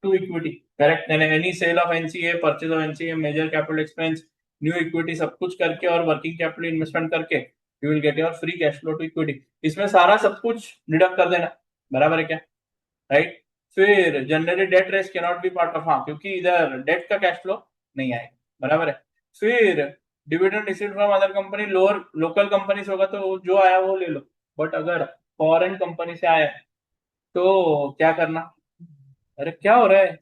to equity, correct? and any sale of NCA, purchase of NCA, major capital expense, new equity सब कुछ करके और working capital investment करके you will get your free cash flow to equity। इसमें सारा सब कुछ deduct कर देना, बराबर है क्या? राइट? फिर generally debt raise can not be part of, हाँ क्योंकि इधर डेट का कैश फ्लो नहीं आएगा, बराबर है। फिर dividend received from other company, lower local companies होगा तो जो आया वो ले लो, बट अगर फॉरेन कंपनी से आया तो क्या करना? अरे क्या हो रहा है?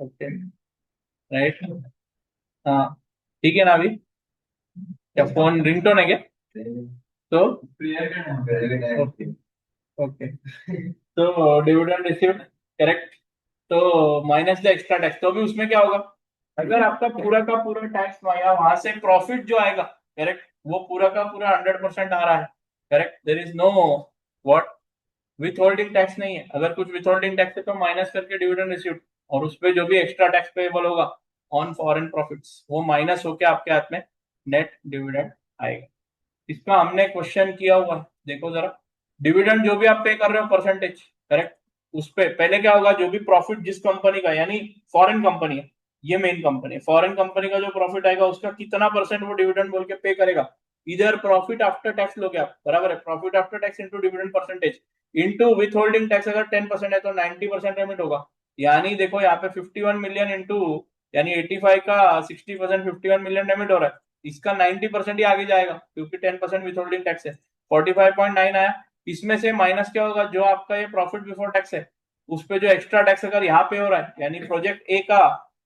ओके, राइट, हाँ ठीक है ना। अभी क्या फोन रिंगटोन है क्या? तो ओके ओके, तो डिविडेंड रिसीव्ड, करेक्ट, तो माइनस द एक्स्ट्रा टैक्स, तो अभी उसमें क्या होगा, अगर आपका पूरा का पूरा टैक्स आया वहां से प्रॉफिट जो आएगा, करेक्ट, वो पूरा का पूरा 100% आ रहा है, correct, there is no what withholding tax नहीं है। अगर कुछ विथ होल्डिंग टैक्स है तो माइनस करके डिविडेंड रिसीव्ड, और उस पर जो भी एक्स्ट्रा टैक्स पेएबल होगा ऑन फॉरेन प्रॉफिट्स वो माइनस होके आपके हाथ में नेट डिविडेंड आएगा। इसका हमने क्वेश्चन किया हुआ है, देखो जरा, डिविडेंड जो भी आप पे कर रहे हो परसेंटेज, करेक्ट, उस पे पहले क्या होगा, जो भी प्रॉफिट जिस कंपनी का, यानी फॉरेन कंपनी है, ये मेन कंपनी है, फॉरेन कंपनी का जो प्रॉफिट आएगा उसका कितना परसेंट वो डिविडेंड बोल के पे करेगा, इधर प्रॉफिट आफ्टर टैक्स लोगे आप, बराबर है, profit after tax into dividend percentage into with holding tax, अगर 10% है तो 90% रेमिट होगा। यानी देखो यहाँ पे 51 मिलियन इंटू, यानी 85 का 60%, 51 मिलियन रेमिट हो रहा है, इसका 90% ही आगे जाएगा क्योंकि 10% विथ होल्डिंग टैक्स है, 45.9 आया। इसमें से माइनस क्या होगा, जो आपका ये प्रॉफिट बिफोर टैक्स है उस पे जो एक्स्ट्रा टैक्स अगर यहाँ पे हो रहा है, यानी प्रोजेक्ट ए का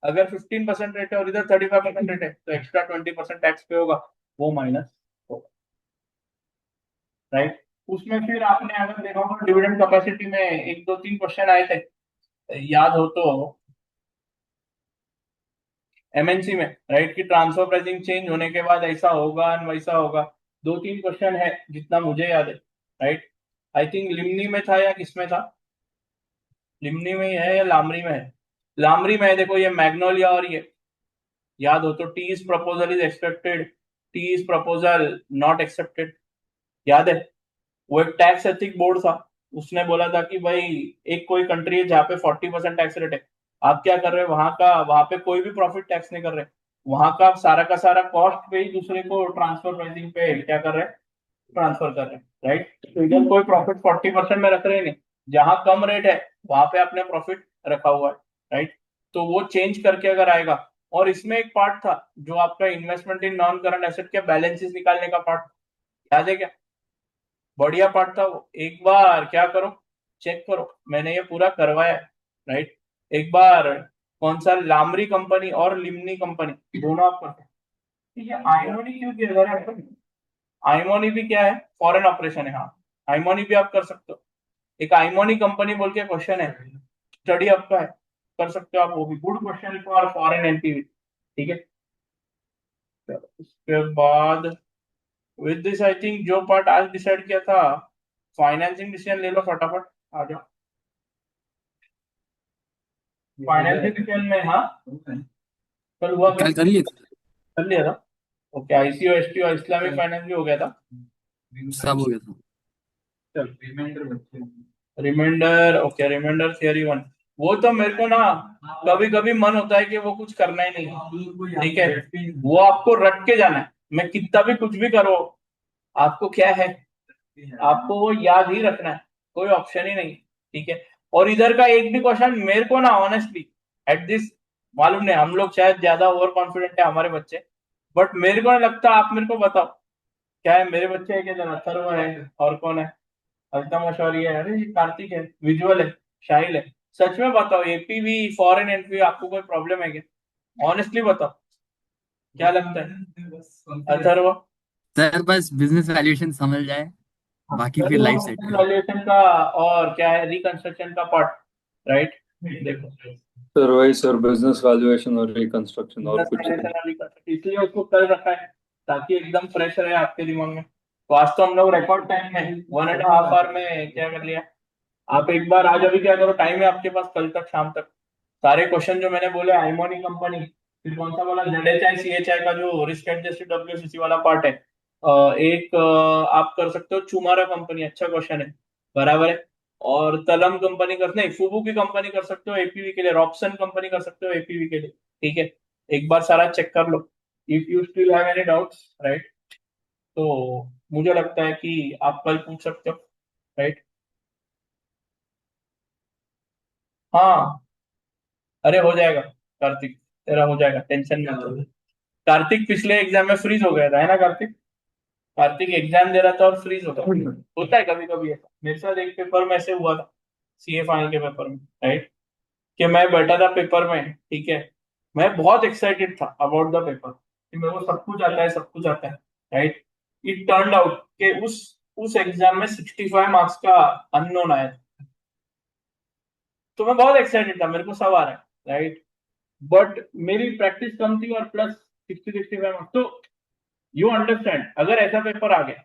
अगर 15% रेट है और इधर 35% रेट है तो एक्स्ट्रा 20% टैक्स पे होगा, वो माइनस होगा, राइट? उसमें फिर आपने अगर देखा होगा डिविडेंड कैपेसिटी में 1 2 3 क्वेश्चन आए थे, याद हो तो, एमएनसी में, राइट, कि ट्रांसफर प्राइसिंग चेंज होने के बाद ऐसा होगा वैसा होगा, 2 3 क्वेश्चन है जितना मुझे याद है, राइट? आई थिंक लिमनी में था या किसमें था, लिमनी में ही है या लामरी में है, लामरी में है। देखो ये मैग्नोलिया, और ये याद हो तो T is proposal is expected, T is proposal not accepted, याद है? वो एक टैक्स एथिक बोर्ड था, उसने बोला था कि भाई एक कोई कंट्री है जहाँ पे 40% टैक्स रेट है, आप क्या कर रहे हैं वहां पे कोई भी प्रॉफिट टैक्स नहीं कर रहे, वहां का सारा कॉस्ट पे ही दूसरे को ट्रांसफर प्राइसिंग पे क्या कर रहे हैं, ट्रांसफर कर रहे हैं, राइट? तो इधर कोई प्रॉफिट 40% में रख रहे नहीं, जहां कम रेट है वहां पे आपने प्रॉफिट रखा हुआ है, राइट? तो वो चेंज करके अगर आएगा, और इसमें एक पार्ट था जो आपका investment in non current asset के बैलेंसेस निकालने का पार्ट, याद है क्या? बढ़िया पार्ट था वो, एक बार क्या करो, चेक करो, मैंने ये पूरा करवाया है, राइट। एक बार कौन सा लामरी कंपनी और लिमनी कंपनी दोनों आप करते हैं, ठीक है। आइमोनी क्यों किया जा रहा है? आइमोनी भी क्या है, फॉरेन ऑपरेशन है। हाँ, आइमोनी भी आप कर सकते हो। एक आइमोनी कंपनी बोल के क्वेश्चन है, स्टडी आपका है, कर सकते हो आप, वो भी good question for foreign NPV, ठीक है। चलो, उसके बाद विद दिस आई थिंक जो पार्ट आज डिसाइड किया था, फाइनेंसिंग डिसीजन ले लो फटाफट, आ जाओ। फाइनेंसिंग डिसीजन में हाँ, कल हुआ क्या? कल कर लिए थे, कर लिया था। Okay, ICO STO Islamic finance भी हो गया था। सब हो गया था। चल, रिमाइंडर, ओके, रिमाइंडर थियरी 1, वो तो मेरे को ना कभी कभी मन होता है कि वो कुछ करना ही नहीं, ठीक है। वो आपको रट के जाना है, मैं कितना भी कुछ भी करो, आपको क्या है, आपको वो याद ही रखना है, कोई ऑप्शन ही नहीं, ठीक है। और इधर का एक भी क्वेश्चन मेरे को ना ऑनेस्टली एट दिस, मालूम नहीं, हम लोग शायद ज्यादा ओवर कॉन्फिडेंट है हमारे बच्चे, बट मेरे को नहीं लगता, आप मेरे को बताओ क्या है, मेरे बच्चे है क्या, अथर्व है और कौन है, अल्तम अशौरी है, अरे ये कार्तिक है, विजुअल है, शाहिल है, सच में बताओ एपीवी फॉरेन एंट्री आपको कोई प्रॉब्लम है क्या, ऑनेस्टली बताओ, क्या लगता है अथर्व? सर बस बिजनेस वैल्यूएशन समझ जाए, बाकी फिर लाइफ सेट है। वैल्यूएशन का और क्या है, रिकंस्ट्रक्शन का पार्ट, राइट। देखो, सर वही सर, बिजनेस वैल्यूएशन और रिकंस्ट्रक्शन, और बिजनेस कुछ नहीं। वैल्यूएशन और रिकंस्ट्रक्शन, इसलिए उसको कर रखा है ताकि एकदम फ्रेश रहे आपके दिमाग में। तो आज तो हम लोग रिकॉर्ड टाइम में 1.5 आवर में क्या कर लिया। आप एक बार आज अभी क्या करो, टाइम है आपके पास कल तक शाम तक, सारे क्वेश्चन जो मैंने बोले, आइमोनी कंपनी, फिर कौन सा बोला, जेडएचआई सीएचआई का जो रिस्क एडजस्टेड डब्ल्यूसीसी वाला पार्ट है, एक आप कर सकते हो चुमारा कंपनी, अच्छा क्वेश्चन है, बराबर है। और तलम कंपनी कर, नहीं, फुबू की कंपनी कर सकते हो एपीवी के लिए, रॉबसन कंपनी कर सकते हो एपीवी के लिए, ठीक है। एक बार सारा चेक कर लो, if you still have any doubts, right, तो मुझे लगता है कि आप कल पूछ सकते हो, राइट। हाँ, अरे हो जाएगा कार्तिक, तेरा हो जाएगा, टेंशन मत लो। कार्तिक पिछले एग्जाम में फ्रीज हो गया था, है ना कार्तिक? कार्तिक एग्जाम दे रहा था और फ्रीज होता है, होता है कभी कभी ऐसा, मेरे साथ एक पेपर में ऐसे हुआ था, सीए फाइनल के पेपर में, राइट, कि मैं बैठा था पेपर में, ठीक है, मैं बहुत एक्साइटेड था अबाउट द पेपर कि मेरे को सब कुछ आता है, सब कुछ आता है, राइट। इट टर्न्ड आउट कि उस एग्जाम में 65 मार्क्स का अननोन आया था, तो मैं बहुत एक्साइटेड था, मेरे को सब आ रहा है, राइट, बट मेरी प्रैक्टिस कम थी और प्लस 65 मार्क्स, तो यू अंडरस्टैंड, अगर ऐसा पेपर आ गया,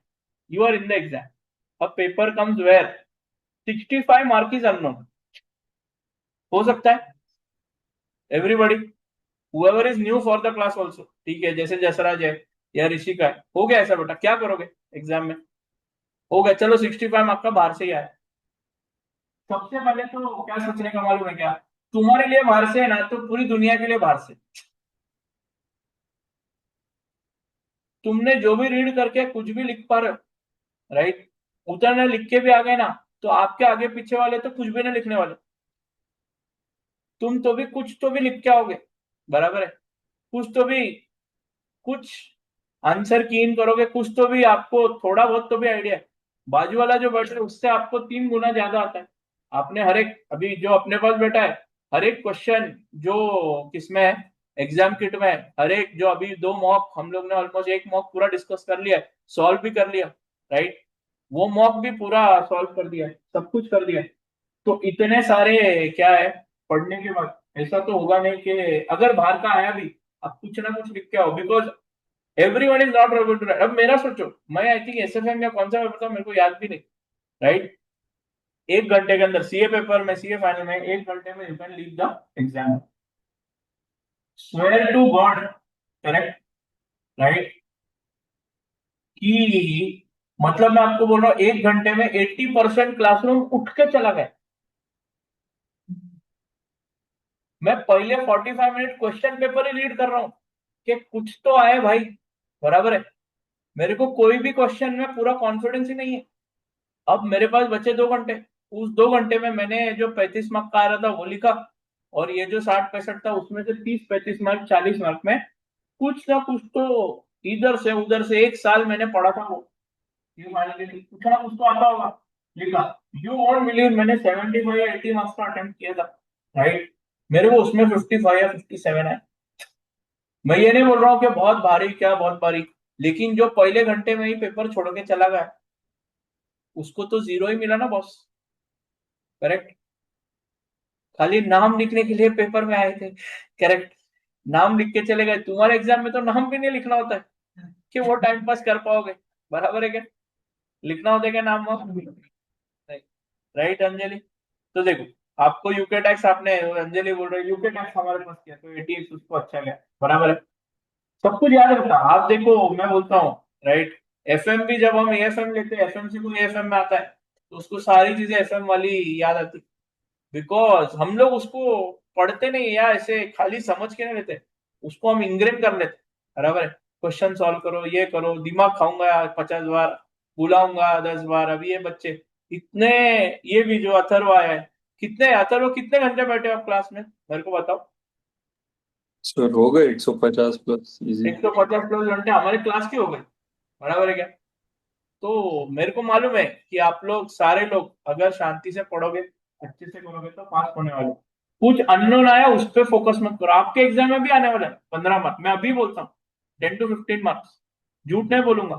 you are in the exam, अब paper comes where 65 mark is unknown, हो सकता है everybody, whoever is new for the class also, ठीक है, जैसे जसराज है या ऋषिका है, हो गया ऐसा बेटा, क्या करोगे एग्जाम में, हो गया, चलो 65 मार्क का बाहर से ही आया, सबसे पहले तो क्या सोचने का मालूम है क्या, तुम्हारे लिए बाहर से है ना, तो पूरी दुनिया के लिए बाहर से, तुमने जो भी रीड करके कुछ भी लिख पा रहे हो, राइट, उतना लिख के भी आ गए ना, तो आपके आगे पीछे वाले तो कुछ भी नहीं लिखने वाले, तुम तो भी कुछ तो भी लिख के आओगे, बराबर है, कुछ तो भी, कुछ आंसर की इन करोगे, कुछ तो भी आपको थोड़ा बहुत तो भी आइडिया है, बाजू वाला जो बैठा है उससे आपको 3 गुना ज्यादा आता है, आपने हर एक, अभी जो अपने पास बैठा है, हर एक क्वेश्चन जो किसमें है, एग्जाम किट में है, हर एक जो अभी 2 मॉक हम लोग ने ऑलमोस्ट एक मॉक पूरा डिस्कस कर लिया है, सॉल्व भी कर लिया, राइट, वो मॉक भी पूरा सॉल्व कर दिया है, सब कुछ कर दिया है, तो इतने सारे क्या है, पढ़ने के बाद ऐसा तो होगा नहीं कि अगर बाहर का आया भी आप कुछ ना कुछ लिख के आओ, because everyone is not able to write. अब मेरा सोचो, मैं आई थिंक एसएफएम या कौन सा पेपर था मेरे को याद भी नहीं, राइट, 1 घंटे के अंदर सीए पेपर में, सीए फाइनल में 1 घंटे में you can leave the exam, swear to God, correct, right, कि मतलब मैं आपको बोल रहा हूँ 1 घंटे में 80% क्लासरूम उठ के चला गया, मैं पहले 45 मिनट क्वेश्चन पेपर ही रीड कर रहा हूँ कि कुछ तो आए भाई, बराबर है, मेरे को कोई भी क्वेश्चन में पूरा कॉन्फिडेंस ही नहीं है, अब मेरे पास बचे 2 घंटे, उस 2 घंटे में मैंने जो 35 मार्क का आ रहा था वो लिखा, और ये जो 60-65 था उसमें से 30-35 मार्क 40 मार्क में कुछ ना कुछ तो इधर से उधर से, 1 साल मैंने पढ़ा था वो, ये फाइनली कुछ ना कुछ तो आता होगा, लिखा, यू वॉन्ट बिलीव, मैंने 75 या 80 मार्क्स का अटेम्प्ट किया था, राइट। मेरे को उसमें 55 या 57 है। मैं ये नहीं बोल रहा हूँ कि बहुत भारी, क्या बहुत भारी, लेकिन जो पहले घंटे में ही पेपर छोड़ के चला गया उसको तो 0 ही मिला ना बॉस, करेक्ट। खाली नाम लिखने के लिए पेपर में आए थे, करेक्ट। नाम लिख के चले गए। तुम्हारे एग्जाम में तो नाम भी नहीं लिखना होता है कि वो टाइम पास कर पाओगे, बराबर है क्या? लिखना होता है क्या नाम वाम? राइट अंजलि? तो देखो, आपको यूके टैक्स, आपने अंजलि बोल रहे यूके टैक्स हमारे पास किया तो 88 उसको अच्छा गया, बराबर है। सब कुछ याद रहता है। आप देखो, मैं बोलता हूँ, राइट, एफएम भी जब हम एएफएम लेते हैं, एफएम से कोई एएफएम में आता है तो उसको सारी चीजें एफएम वाली याद आती, बिकॉज हम लोग उसको पढ़ते नहीं या ऐसे खाली समझ के नहीं लेते, उसको हम इंग्रेन कर लेते, बराबर है। क्वेश्चन सॉल्व करो, ये करो, दिमाग खाऊंगा 50 बार, बुलाऊंगा 10 बार। अभी ये बच्चे इतने, ये भी जो अथर्व आया है, कितने अथर्व कितने घंटे बैठे हो आप क्लास में, मेरे को बताओ। सर हो गए 150 प्लस इजी। 150+ घंटे हमारे क्लास के हो गए, बराबर है क्या? तो मेरे को मालूम है कि आप लोग सारे लोग अगर शांति से पढ़ोगे, अच्छे से करोगे तो पास होने वाले। कुछ अननोन आया उस पर फोकस मत करो, आपके एग्जाम में भी आने वाला है 15 मार्क, मैं अभी बोलता हूँ 10 to 15 मार्क्स, झूठ नहीं बोलूंगा।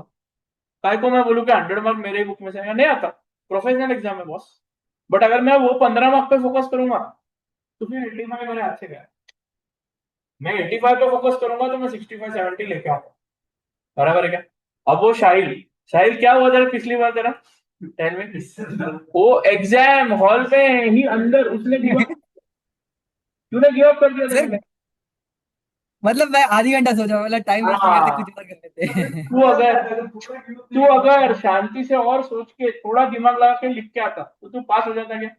काय को मैं बोलूँ कि 100 मार्क मेरे ही बुक में से आएगा? नहीं आता, प्रोफेशनल एग्जाम है बॉस। बट अगर मैं वो 15 मार्क पे फोकस करूंगा तो फिर 85 मेरे हाथ से गया। मैं 85 पे फोकस करूंगा तो मैं 65-70 लेके आऊंगा, बराबर है क्या? अब वो शाहिल, शाहिल क्या हुआ तेरा पिछली बार तेरा, टेल में वो एग्जाम हॉल में ही अंदर उसने गिव अप, तूने गिव अप कर दिया था सर तूने। मतलब मैं आधी घंटा सोचा, मतलब टाइम वेस्ट नहीं करते, हाँ, कुछ और कर लेते। तू अगर शांति से और सोच के थोड़ा दिमाग लगा के लिख के आता तो तू पास हो जाता क्या?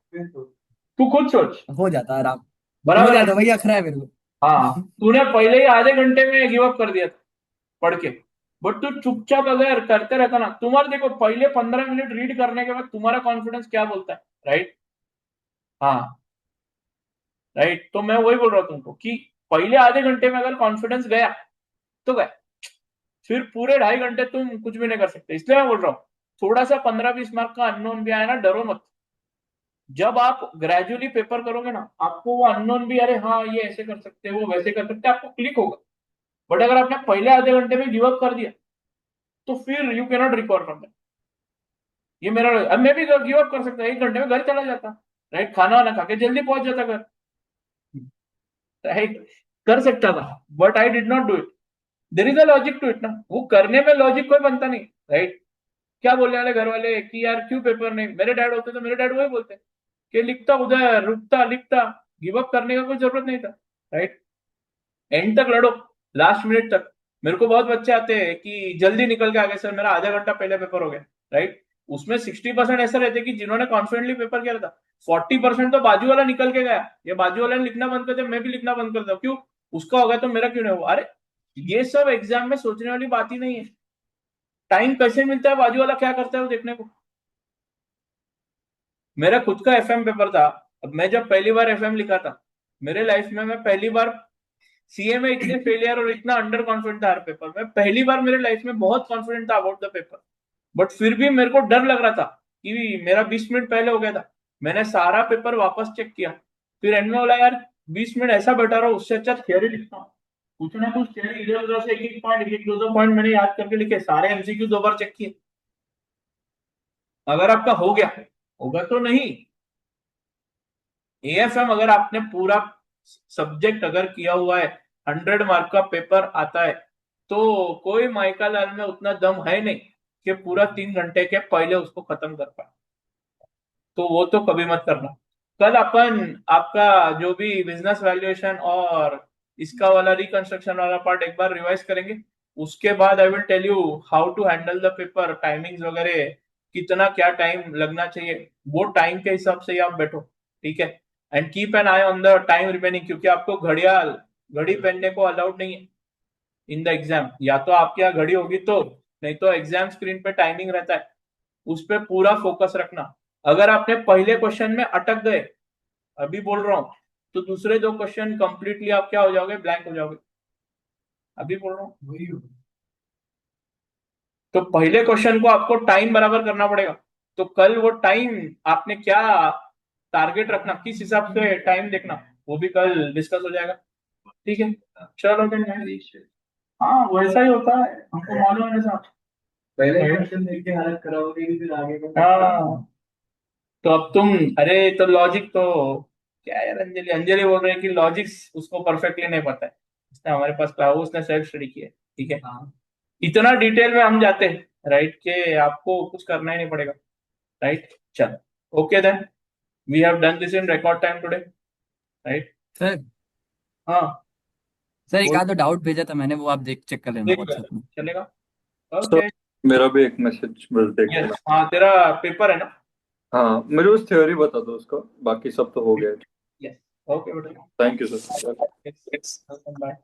तू खुद सोच, हो जाता आराम, हो बराबर है। जाता, वही अखरा है मेरे हाँ, को। तूने पहले ही आधे घंटे में गिव अप कर दिया था पढ़ के। बट तू चुपचाप अगर करते रहता ना, तुम्हारा देखो पहले 15 मिनट रीड करने के बाद तुम्हारा कॉन्फिडेंस क्या बोलता है, राइट? हाँ, राइट। तो मैं वही बोल रहा हूँ तुमको कि पहले आधे घंटे में अगर कॉन्फिडेंस गया तो गया, फिर पूरे 2.5 घंटे तुम कुछ भी नहीं कर सकते। इसलिए मैं बोल रहा हूँ, थोड़ा सा 15-20 मार्क का अननोन भी आया ना, डरो मत। जब आप ग्रेजुअली पेपर करोगे ना, आपको वो अननोन भी, अरे हाँ ये ऐसे कर सकते हैं, वो वैसे कर सकते हैं, आपको क्लिक होगा। बट अगर आपने पहले आधे घंटे में गिव अप कर दिया तो फिर you cannot recover from that. ये मेरा, अब मैं भी गिव अप कर सकता, 1 घंटे में घर चला जाता, राइट, खाना वाना खा के जल्दी पहुंच जाता घर, राइट, कर सकता था। But I did not do it. There is a logic to it ना, वो करने में लॉजिक कोई बनता नहीं, राइट। क्या बोलने वाले घर वाले कि यार क्यों पेपर नहीं, मेरे डैड होते तो मेरे डैड वही बोलते कि लिखता उधर, रुकता लिखता, गिव अप करने का कोई जरूरत नहीं था, राइट। एंड तक लड़ो, लास्ट मिनट तक। मेरे को बहुत बच्चे आते हैं कि जल्दी निकल के आ गए सर, मेरा आधा घंटा पहले पेपर हो गया, राइट। उसमें 60% ऐसा रहते कि जिन्होंने कॉन्फिडेंटली पेपर किया था, 40% तो बाजू वाला निकल के गया। ये बाजू वाले ने लिखना बंद कर दिया, मैं भी लिखना बंद कर दिया, क्यों? उसका होगा तो मेरा क्यों नहीं हुआ? अरे ये सब एग्जाम में सोचने वाली बात ही नहीं है। टाइम कैसे मिलता है, बाजू वाला क्या करता है वो देखने को। मेरा खुद का एफएम पेपर था। अब मैं जब पहली बार एफएम लिखा था मेरे लाइफ में, मैं पहली बार सीए में इतने फेलियर और इतना अंडर कॉन्फिडेंट था हर पेपर में, पहली बार मेरे लाइफ में बहुत कॉन्फिडेंट था अबाउट द पेपर। बट फिर भी मेरे को डर लग रहा था कि मेरा 20 मिनट पहले हो गया था। मैंने सारा पेपर वापस चेक किया, फिर एंड में बोला यार 20 मिनट ऐसा बैठा रहा, उससे अच्छा थियोरी लिखता हूँ। कुछ ना कुछ थियोरी इधर उधर से एक एक पॉइंट, एक एक दो दो पॉइंट मैंने याद करके लिखे, सारे एमसीक्यू 2 बार चेक किए। अगर आपका हो गया, होगा तो नहीं। एएफएम अगर आपने पूरा सब्जेक्ट अगर किया हुआ है, 100 मार्क का पेपर आता है, तो कोई माइका लाल में उतना दम है नहीं कि पूरा 3 घंटे के पहले उसको खत्म कर पाए। तो वो तो कभी मत करना। कल अपन आपका जो भी बिजनेस वैल्यूएशन और इसका वाला रिकंस्ट्रक्शन वाला पार्ट एक बार रिवाइज करेंगे। उसके बाद I will tell you how to handle the paper, timings वगैरह, कितना क्या टाइम लगना चाहिए, वो टाइम के हिसाब से ही आप बैठो, ठीक है। And keep an I on the time remaining, क्योंकि आपको घड़ी पहनने को अलाउड नहीं है इन द एग्जाम। या तो आपके यहाँ घड़ी होगी तो, नहीं तो एग्जाम स्क्रीन पे टाइमिंग रहता है, उस पर पूरा फोकस रखना। अगर आपने पहले क्वेश्चन में अटक गए, अभी बोल रहा हूं, तो दूसरे 2 क्वेश्चन कंप्लीटली आप क्या हो जाओगे, ब्लैंक हो जाओगे। अभी बोल रहा हूँ, तो पहले क्वेश्चन को आपको टाइम बराबर करना पड़ेगा। तो कल वो टाइम आपने क्या टारगेट रखना, किस हिसाब से टाइम देखना, वो भी कल डिस्कस हो जाएगा। ठीक है, चलो then guys। हाँ वैसा ही होता है, हमको मालूम है ऐसा। पहले क्वेश्चन देख के हालत कराओगे कि फिर आगे का हाँ तो अब तुम, अरे तो लॉजिक तो क्या है यार, अंजलि अंजलि बोल रही है कि लॉजिक्स उसको परफेक्टली नहीं पता है, इसने हमारे पास क्लास, उसने सेल्फ स्टडी किया है। ठीक है, हाँ इतना डिटेल में हम जाते हैं राइट, के आपको कुछ करना ही नहीं पड़ेगा राइट। चलो okay then, we have done this in record time today right. Sir हाँ सर एक बोल, आध डाउट भेजा था मैंने, वो आप देख चेक कर लेना देख व्हाट्सएप में। चलेगा। सर ओके मेरा भी एक मैसेज बस देख यस, लेना। हाँ तेरा पेपर है ना। हाँ मुझे उस थ्योरी बता दो उसका, बाकी सब तो हो गया। यस ओके बेटा, थैंक यू सर। बाय।